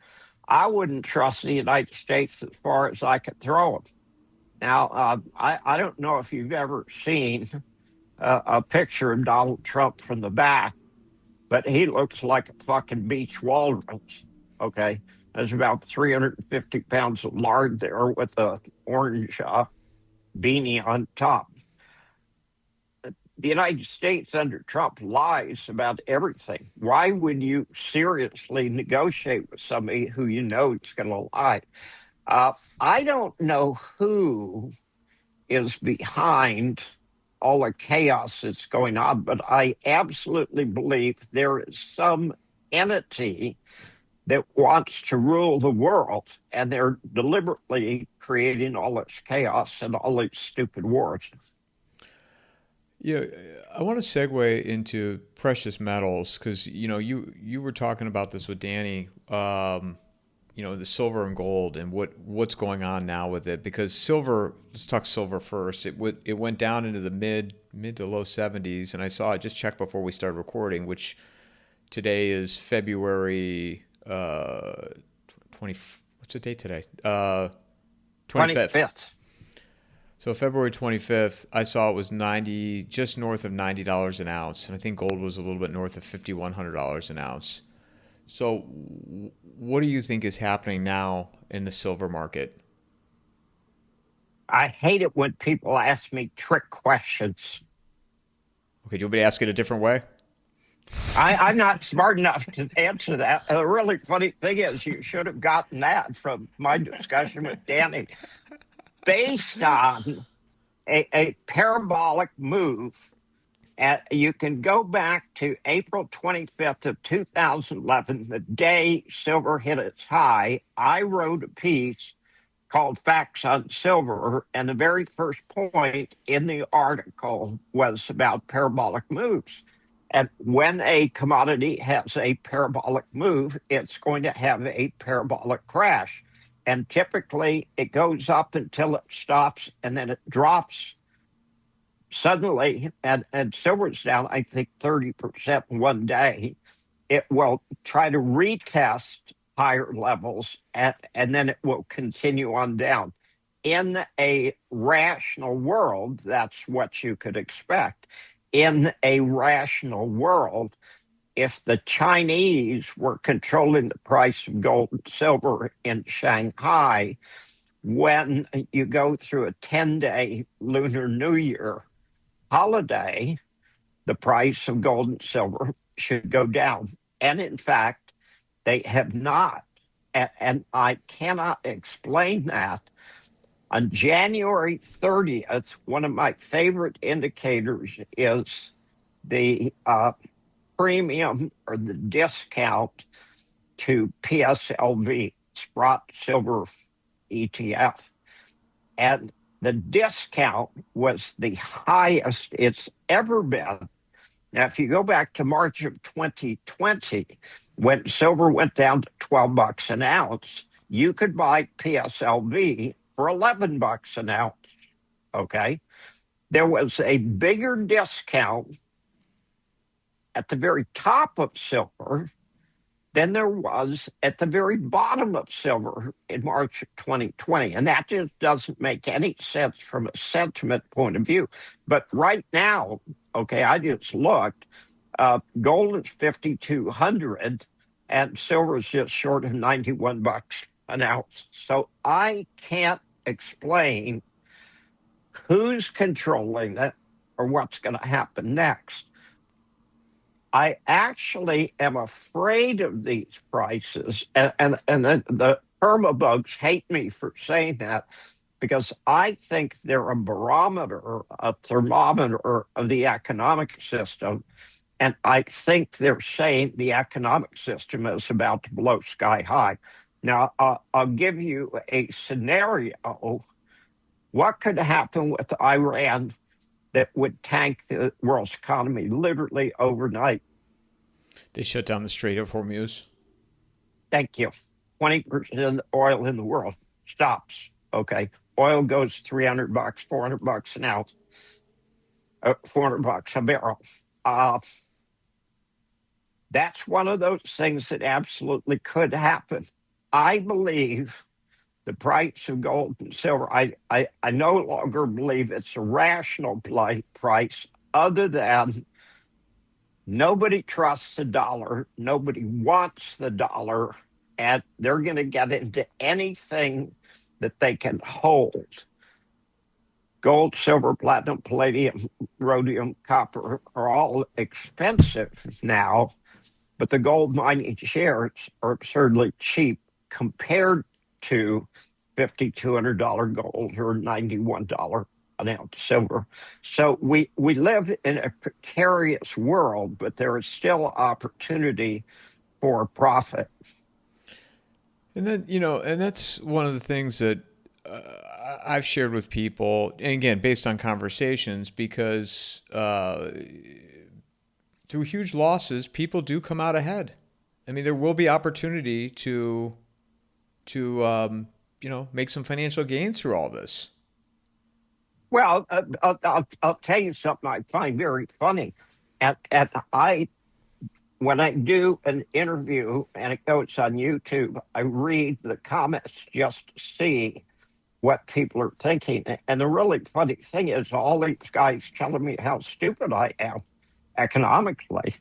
Speaker 2: I wouldn't trust the United States as far as I could throw them. Now, I don't know if you've ever seen a picture of Donald Trump from the back, but he looks like a fucking beach walrus. Okay. There's about 350 pounds of lard there with a orange beanie on top. The United States under Trump lies about everything. Why would you seriously negotiate with somebody who you know is going to lie? I don't know who is behind all the chaos that's going on, but I absolutely believe there is some entity that wants to rule the world, and they're deliberately creating all this chaos and all these stupid wars.
Speaker 1: Yeah, I want to segue into precious metals because you were talking about this with Danny. The silver and gold and what's going on now with it, because silver. Let's talk silver first. It went down into the mid to low 70s, and I just checked before we started recording, which today is February 20. What's the date today? 25th.
Speaker 2: 25th.
Speaker 1: So February 25th, I saw it was just north of $90 an ounce, and I think gold was a little bit north of $5,100 an ounce. So what do you think is happening now in the silver market?
Speaker 2: I hate it when people ask me trick questions.
Speaker 1: Okay, do you want me to ask it a different way?
Speaker 2: I'm not smart enough to answer that. The really funny thing is, you should have gotten that from my discussion with Danny. Based on a parabolic move, you can go back to April 25th of 2011, the day silver hit its high. I wrote a piece called Facts on Silver, and the very first point in the article was about parabolic moves. And when a commodity has a parabolic move, it's going to have a parabolic crash. And typically it goes up until it stops, and then it drops suddenly, and silver's down, I think, 30% in one day. It will try to retest higher levels, and then it will continue on down. In a rational world, that's what you could expect. In a rational world, if the Chinese were controlling the price of gold and silver in Shanghai, when you go through a 10-day Lunar New Year holiday, the price of gold and silver should go down. And in fact, they have not. And I cannot explain that. On January 30th, one of my favorite indicators is the premium or the discount to PSLV, Sprott Silver ETF. And the discount was the highest it's ever been. Now, if you go back to March of 2020, when silver went down to $12 an ounce, you could buy PSLV for $11 an ounce. Okay. There was a bigger discount at the very top of silver than there was at the very bottom of silver in March of 2020. And that just doesn't make any sense from a sentiment point of view. But right now, okay, I just looked, gold is 5,200 and silver is just short of $91 an ounce. So I can't explain who's controlling it or what's going to happen next. I actually am afraid of these prices, and the permabugs hate me for saying that, because I think they're a barometer, a thermometer of the economic system, and I think they're saying the economic system is about to blow sky high. Now, I'll give you a scenario. What could happen with Iran that would tank the world's economy literally overnight?
Speaker 1: They shut down the Strait of Hormuz.
Speaker 2: Thank you. 20% of the oil in the world stops. Okay. Oil goes $300, $400 an ounce, $400 a barrel. That's one of those things that absolutely could happen. I believe the price of gold and silver, I no longer believe it's a rational price, other than nobody trusts the dollar, nobody wants the dollar, and they're going to get into anything that they can hold. Gold, silver, platinum, palladium, rhodium, copper are all expensive now, but the gold mining shares are absurdly cheap compared to $5,200 gold or $91 an ounce silver. So we live in a precarious world, but there is still opportunity for profit.
Speaker 1: And then, and that's one of the things that I've shared with people, and again, based on conversations, because through huge losses, people do come out ahead. I mean, there will be opportunity to make some financial gains through all this.
Speaker 2: Well, I'll tell you something I find very funny. When I do an interview and it goes on YouTube, I read the comments just to see what people are thinking. And the really funny thing is, all these guys telling me how stupid I am economically.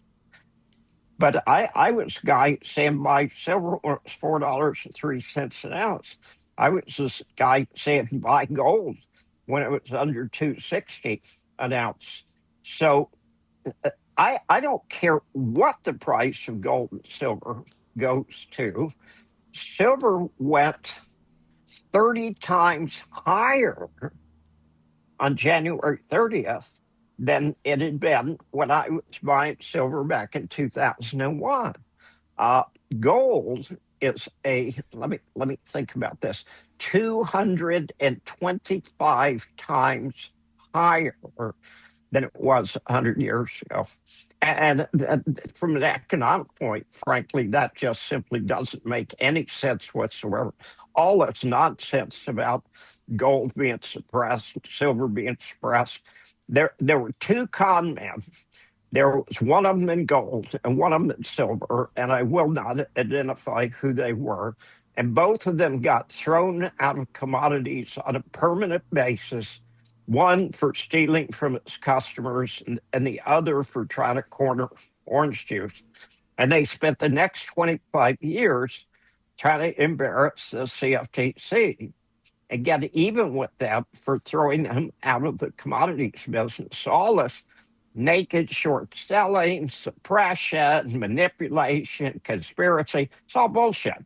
Speaker 2: But I was a guy saying buy silver when it was $4.03 an ounce. I was this guy saying buy gold when it was under $2.60 an ounce. So I don't care what the price of gold and silver goes to. Silver went 30 times higher on January 30th than it had been when I was buying silver back in 2001. Gold is let me think about this, 225 times higher than it was 100 years ago. And from an economic point, frankly, that just simply doesn't make any sense whatsoever. All this nonsense about gold being suppressed, silver being suppressed. There were two con men. There was one of them in gold and one of them in silver, and I will not identify who they were. And both of them got thrown out of commodities on a permanent basis, one for stealing from its customers and the other for trying to corner orange juice. And they spent the next 25 years trying to embarrass the CFTC and get even with them for throwing them out of the commodities business. All this naked short selling, suppression, manipulation, conspiracy, it's all bullshit.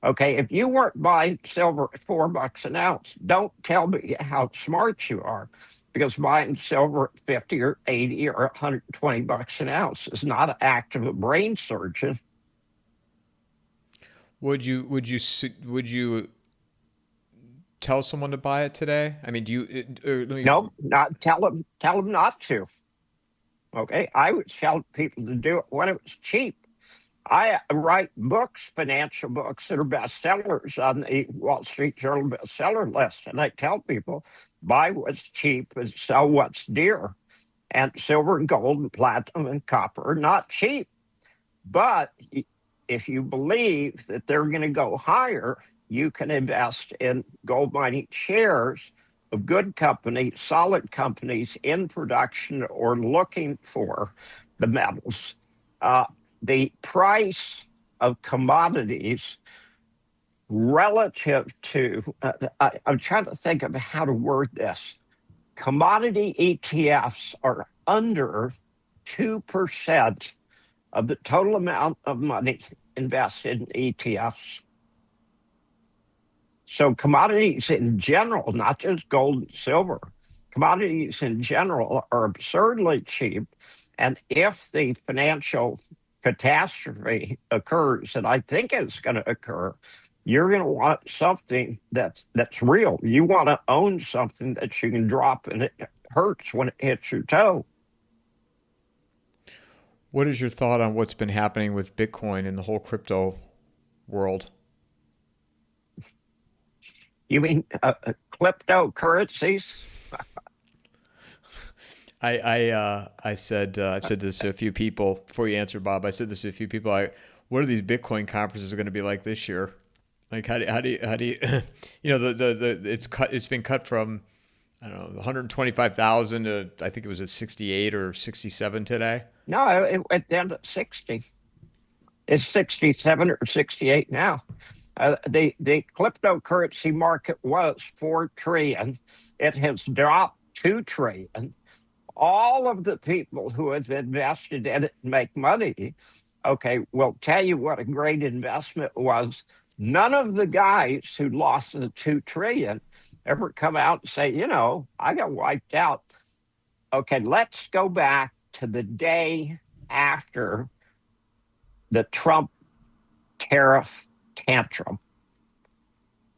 Speaker 2: Okay, if you weren't buying silver at $4 an ounce, don't tell me how smart you are, because buying silver at 50 or 80 or $120 an ounce is not an act of a brain surgeon.
Speaker 1: Would you tell someone to buy it today? I mean, do you?
Speaker 2: No, not tell them not to. Okay, I would tell people to do it when it was cheap. I write books, financial books that are bestsellers on the Wall Street Journal bestseller list. And I tell people, buy what's cheap and sell what's dear. And silver and gold and platinum and copper are not cheap. But if you believe that they're going to go higher, you can invest in gold mining shares of good companies, solid companies in production or looking for the metals. The price of commodities relative to, I'm trying to think of how to word this. Commodity ETFs are under 2% of the total amount of money invested in ETFs. So commodities in general, not just gold and silver, commodities in general are absurdly cheap. And if the financial catastrophe occurs, and I think it's going to occur, you're going to want something that's real. You want to own something that you can drop and it hurts when it hits your toe.
Speaker 1: What is your thought on what's been happening with Bitcoin and the whole crypto world?
Speaker 2: You mean cryptocurrencies?
Speaker 1: I've said this to a few people before you answer, Bob. I said this to a few people. What are these Bitcoin conferences going to be like this year? Like how do you it's been cut from, I don't know, 125,000 to, I think it was at 68 or 67 today.
Speaker 2: No, it went down to 60. It's 67 or 68 now. The cryptocurrency market was 4 trillion. It has dropped 2 trillion. All of the people who have invested in it and make money, okay, will tell you what a great investment was. None of the guys who lost the 2 trillion ever come out and say, I got wiped out. Okay, let's go back to the day after the Trump tariff tantrum.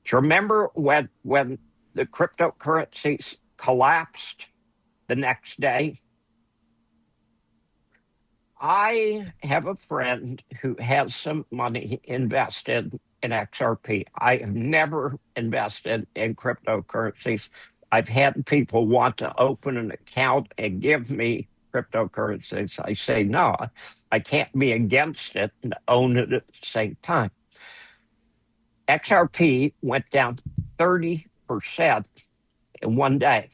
Speaker 2: Do you remember when the cryptocurrencies collapsed the next day? I have a friend who has some money invested in XRP. I have never invested in cryptocurrencies. I've had people want to open an account and give me cryptocurrencies. I say, no, I can't be against it and own it at the same time. XRP went down 30% in one day.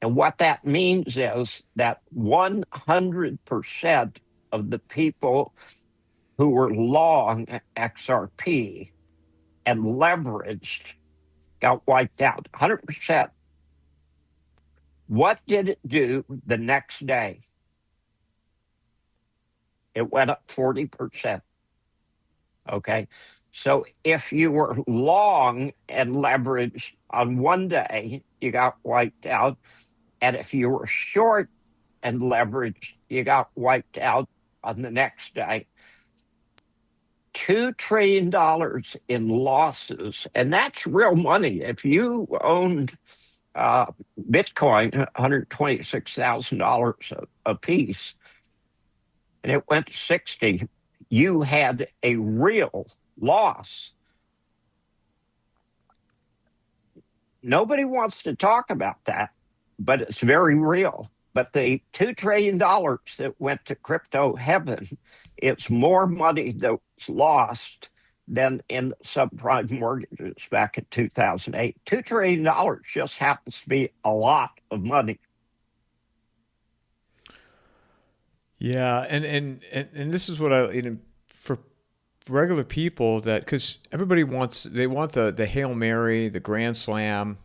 Speaker 2: And what that means is that 100% of the people who were long XRP and leveraged got wiped out. 100%. What did it do the next day? It went up 40%. Okay. So if you were long and leveraged on one day, you got wiped out. And if you were short and leveraged, you got wiped out on the next day. $2 trillion in losses. And that's real money. If you owned Bitcoin, $126,000 a piece, and it went to 60, you had a real loss. Nobody wants to talk about that, but it's very real. But the $2 trillion that went to crypto heaven, it's more money that was lost than in subprime mortgages back in 2008. $2 trillion just happens to be a lot of money.
Speaker 1: Yeah, and this is what for regular people, that because everybody wants the Hail Mary, the Grand Slam,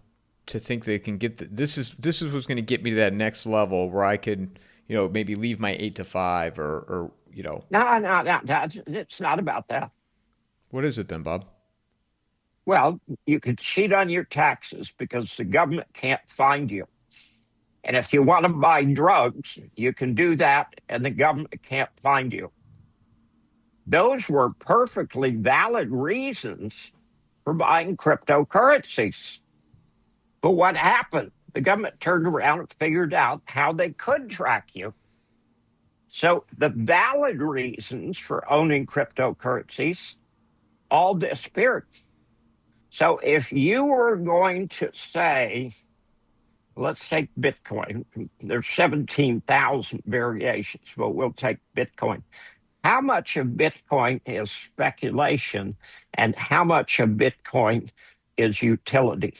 Speaker 1: to think they can get this is what's going to get me to that next level where I could maybe leave my 8 to 5 or.
Speaker 2: No, it's not about that.
Speaker 1: What is it then, Bob?
Speaker 2: Well, you could cheat on your taxes because the government can't find you. And if you want to buy drugs, you can do that and the government can't find you. Those were perfectly valid reasons for buying cryptocurrencies. But what happened? The government turned around and figured out how they could track you. So the valid reasons for owning cryptocurrencies all disappeared. So if you were going to say, let's take Bitcoin. There's 17,000 variations, but we'll take Bitcoin. How much of Bitcoin is speculation and how much of Bitcoin is utility?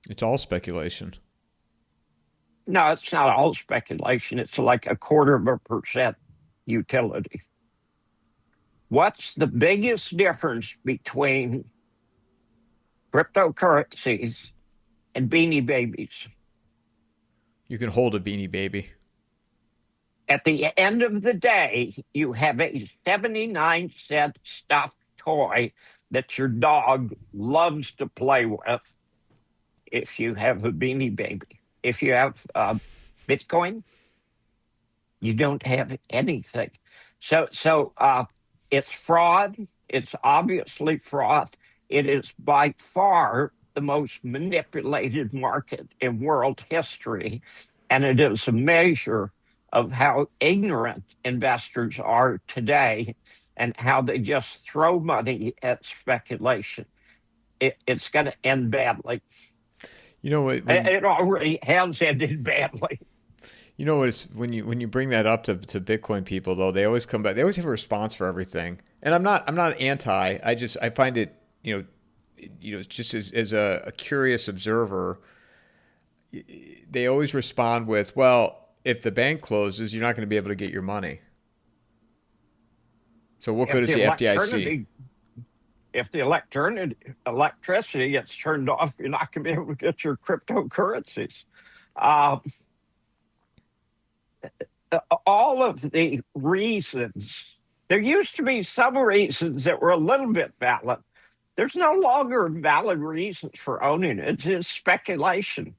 Speaker 1: It's all speculation.
Speaker 2: No, it's not all speculation. It's like 0.25% utility. What's the biggest difference between cryptocurrencies and Beanie Babies?
Speaker 1: You can hold a Beanie Baby.
Speaker 2: At the end of the day, you have a 79-cent stuffed toy that your dog loves to play with if you have a Beanie Baby. If you have Bitcoin, you don't have anything. So it's fraud. It's obviously fraud. It is by far the most manipulated market in world history, and it is a measure of how ignorant investors are today and how they just throw money at speculation. It's going to end badly.
Speaker 1: You know what?
Speaker 2: It already has ended badly.
Speaker 1: You know what? When you bring that up to Bitcoin people, though, they always come back. They always have a response for everything. And I'm not anti. I find it just as a curious observer, they always respond with, well, if the bank closes, you're not going to be able to get your money. So what good is the FDIC?
Speaker 2: If the electricity gets turned off, you're not going to be able to get your cryptocurrencies. All of the reasons, there used to be some reasons that were a little bit valid. There's no longer valid reasons for owning it. It's speculation.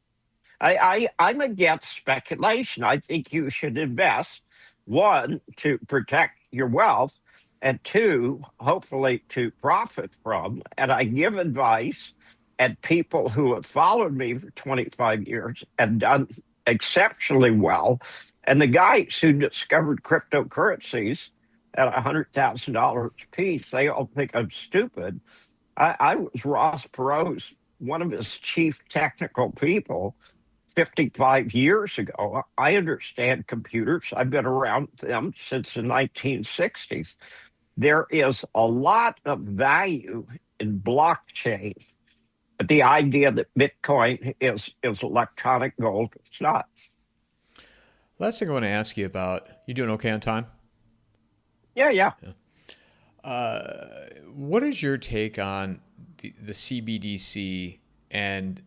Speaker 2: I'm against speculation. I think you should invest, one, to protect your wealth, and two, hopefully to profit from. And I give advice, and people who have followed me for 25 years have done exceptionally well. And the guys who discovered cryptocurrencies at $100,000 a piece, they all think I'm stupid. I was Ross Perot's, one of his chief technical people 55 years ago. I understand computers. I've been around them since the 1960s. There is a lot of value in blockchain, but the idea that Bitcoin is electronic gold, it's not.
Speaker 1: Last thing I want to ask you about, you doing okay on time?
Speaker 2: Yeah.
Speaker 1: What is your take on the CBDC and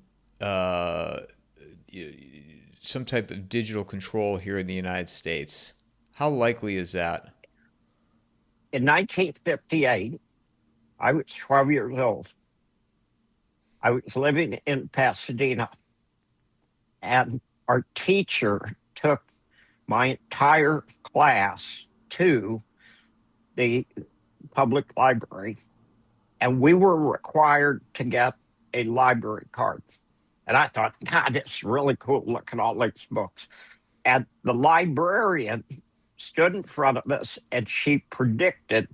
Speaker 1: some type of digital control here in the United States? How likely is that?
Speaker 2: In 1958, I was 12 years old. I was living in Pasadena, and our teacher took my entire class to the public library, and we were required to get a library card. And I thought, God, it's really cool. Look at all these books. And the librarian stood in front of us, and she predicted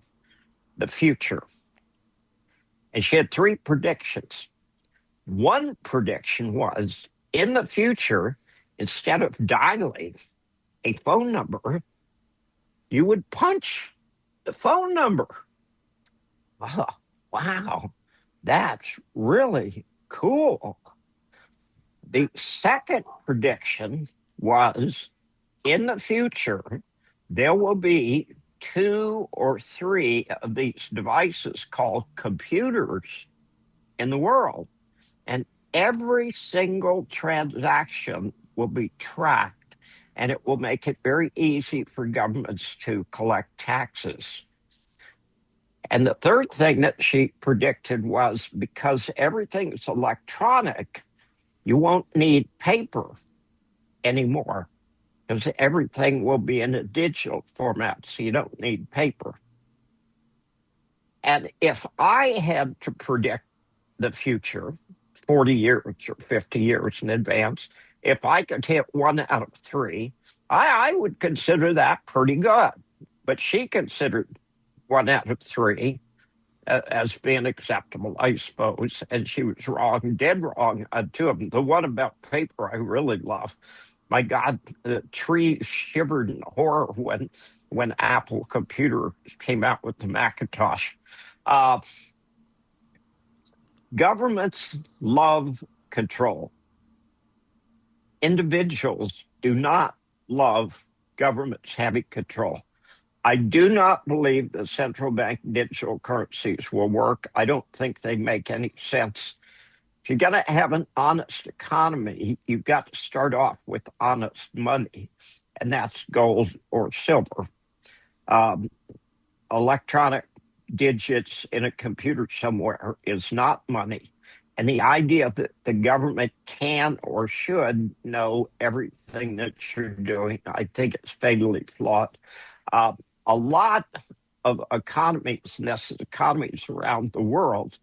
Speaker 2: the future. And she had three predictions. One prediction was, in the future, instead of dialing a phone number, you would punch the phone number. Oh, wow, that's really cool. The second prediction was, in the future, there will be 2 or 3 of these devices called computers in the world, and every single transaction will be tracked, and it will make it very easy for governments to collect taxes. And the third thing that she predicted was, because everything is electronic, you won't need paper anymore, because everything will be in a digital format, so you don't need paper. And if I had to predict the future 40 years or 50 years in advance, if I could hit 1 out of 3, I would consider that pretty good. But she considered 1 out of 3 as being acceptable, I suppose. And she was wrong, dead wrong on 2 of them. The one about paper I really love. My God, the tree shivered in horror when Apple Computer came out with the Macintosh. Governments love control. Individuals do not love governments having control. I do not believe the central bank digital currencies will work. I don't think they make any sense. If you're going to have an honest economy, you've got to start off with honest money, and that's gold or silver. Electronic digits in a computer somewhere is not money. And the idea that the government can or should know everything that you're doing, I think it's fatally flawed. A lot of economies, nested economies around the world,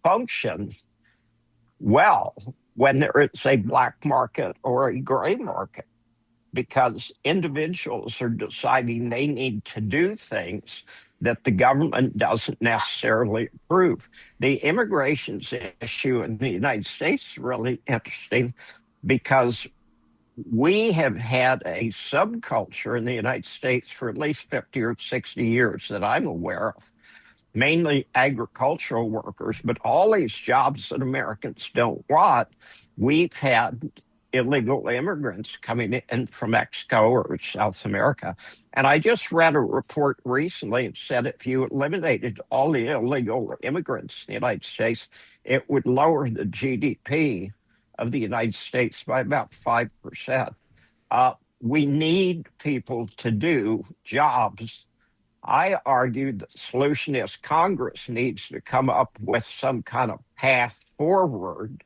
Speaker 2: function well when there is a black market or a gray market, because individuals are deciding they need to do things that the government doesn't necessarily approve. The immigration issue in the United States is really interesting, because we have had a subculture in the United States for at least 50 or 60 years that I'm aware of, mainly agricultural workers, but all these jobs that Americans don't want, we've had illegal immigrants coming in from Mexico or South America. And I just read a report recently that said if you eliminated all the illegal immigrants in the United States, it would lower the GDP of the United States by about 5%. We need people to do jobs. I argued the solution is Congress needs to come up with some kind of path forward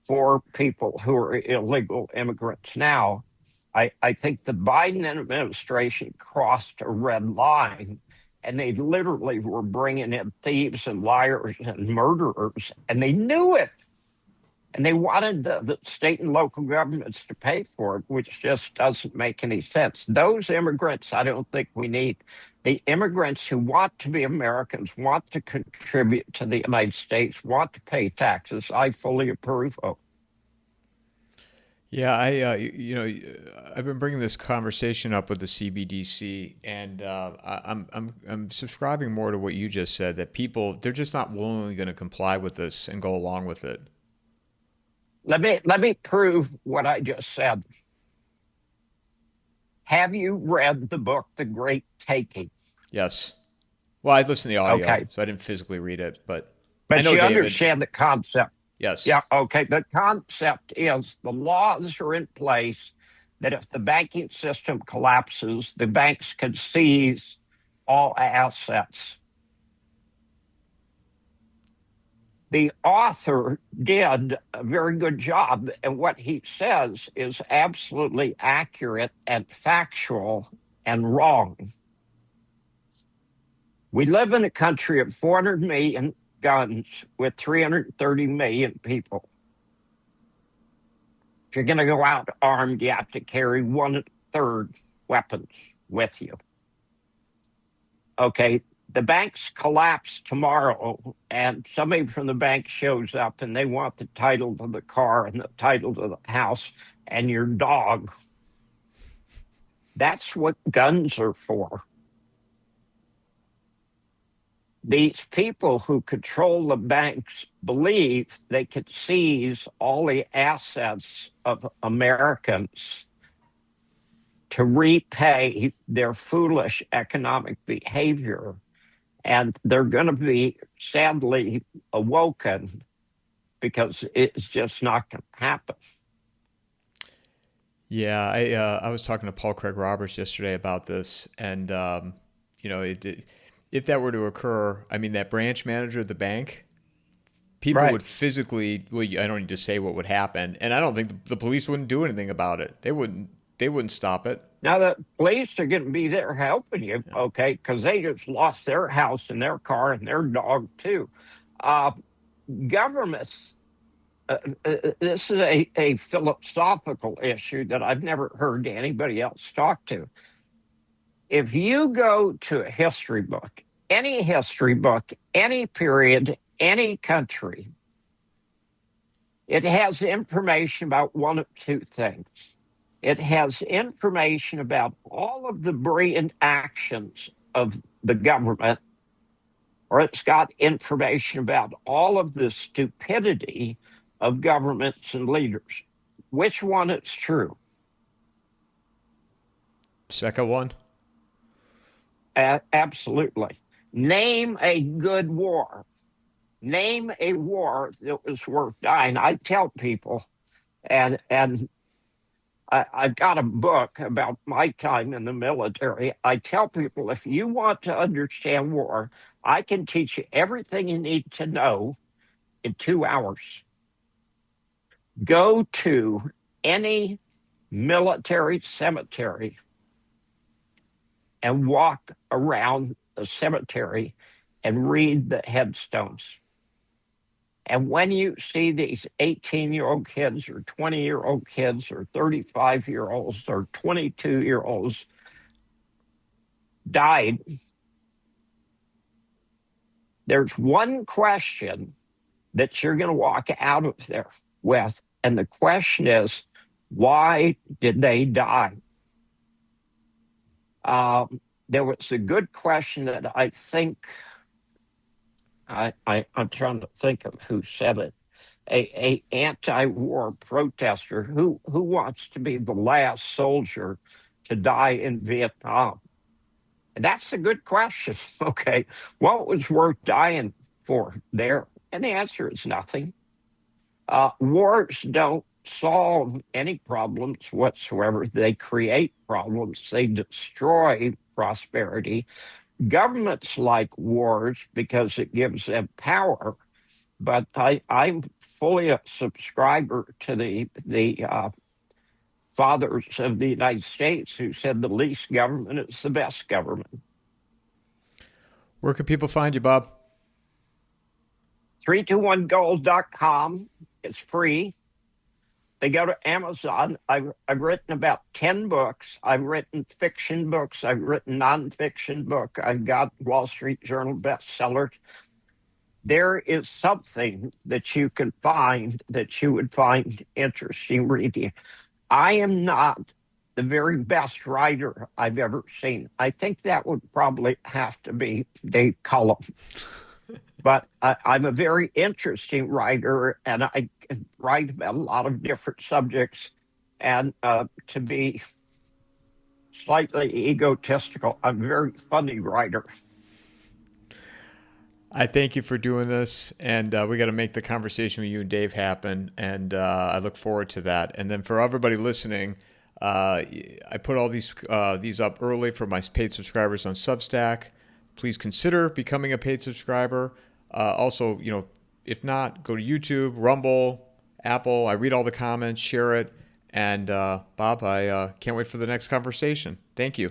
Speaker 2: for people who are illegal immigrants now. I think the Biden administration crossed a red line, and they literally were bringing in thieves and liars and murderers, and they knew it. And they wanted the state and local governments to pay for it, which just doesn't make any sense. Those immigrants, I don't think we need. The immigrants who want to be Americans, want to contribute to the United States, want to pay taxes, I fully approve of.
Speaker 1: Yeah, I've been bringing this conversation up with the CBDC, and I'm subscribing more to what you just said, that people, they're just not willingly going to comply with this and go along with it.
Speaker 2: Let me prove what I just said. Have you read the book The Great Taking?
Speaker 1: Yes. Well, I listened to the audio,
Speaker 2: Okay.
Speaker 1: so I didn't physically read it, but
Speaker 2: But
Speaker 1: know
Speaker 2: you
Speaker 1: David.
Speaker 2: understand the concept.
Speaker 1: Yes.
Speaker 2: Yeah, okay. The concept is the laws are in place that if the banking system collapses, the banks can seize all assets. The author did a very good job, and what he says is absolutely accurate and factual and wrong. We live in a country of 400 million guns with 330 million people. If you're going to go out armed, you have to carry 1/3 weapons with you. Okay, the banks collapse tomorrow, and somebody from the bank shows up and they want the title to the car and the title to the house and your dog. That's what guns are for. These people who control the banks believe they could seize all the assets of Americans to repay their foolish economic behavior. And they're going to be sadly awoken because it's just not going to happen.
Speaker 1: Yeah, I was talking to Paul Craig Roberts yesterday about this, and if that were to occur, I mean, that branch manager of the bank, people
Speaker 2: Right.
Speaker 1: would physically. Well, I don't need to say what would happen, and I don't think the police wouldn't do anything about it. They wouldn't stop it.
Speaker 2: Now, the police are going to be there helping you, okay, because they just lost their house and their car and their dog, too. Governments, this is a philosophical issue that I've never heard anybody else talk to. If you go to a history book, any period, any country, it has information about one of two things. It has information about all of the brilliant actions of the government, or it's got information about all of the stupidity of governments and leaders. Which one is true?
Speaker 1: Second one.
Speaker 2: Absolutely. Name a good war. Name a war that was worth dying. I tell people, and I've got a book about my time in the military. I tell people, if you want to understand war, I can teach you everything you need to know in 2 hours. Go to any military cemetery and walk around the cemetery and read the headstones. And when you see these 18-year-old kids or 20-year-old kids or 35-year-olds or 22-year-olds died, there's one question that you're going to walk out of there with. And the question is, why did they die? There was a good question that I think, I'm trying to think of who said it. A anti-war protester who wants to be the last soldier to die in Vietnam. And that's a good question. Okay, what was worth dying for there? And the answer is nothing. Wars don't solve any problems whatsoever. They create problems. They destroy prosperity. Governments like wars because it gives them power. But I'm fully a subscriber to the fathers of the United States who said the least government is the best government.
Speaker 1: Where can people find you, Bob?
Speaker 2: 321gold.com. It's free. They go to Amazon. I've written about 10 books. I've written fiction books. I've written nonfiction book. I've got Wall Street Journal bestseller. There is something that you can find that you would find interesting reading. I am not the very best writer I've ever seen. I think that would probably have to be Dave Cullum. But I'm a very interesting writer, and I can write about a lot of different subjects. And to be slightly egotistical, I'm a very funny writer.
Speaker 1: I thank you for doing this, and we got to make the conversation with you and Dave happen, and I look forward to that. And then for everybody listening, I put all these up early for my paid subscribers on Substack. Please consider becoming a paid subscriber. Also, if not, go to YouTube, Rumble, Apple. I read all the comments, share it. And Bob, I can't wait for the next conversation. Thank you.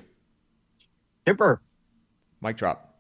Speaker 2: Super.
Speaker 1: Mic drop.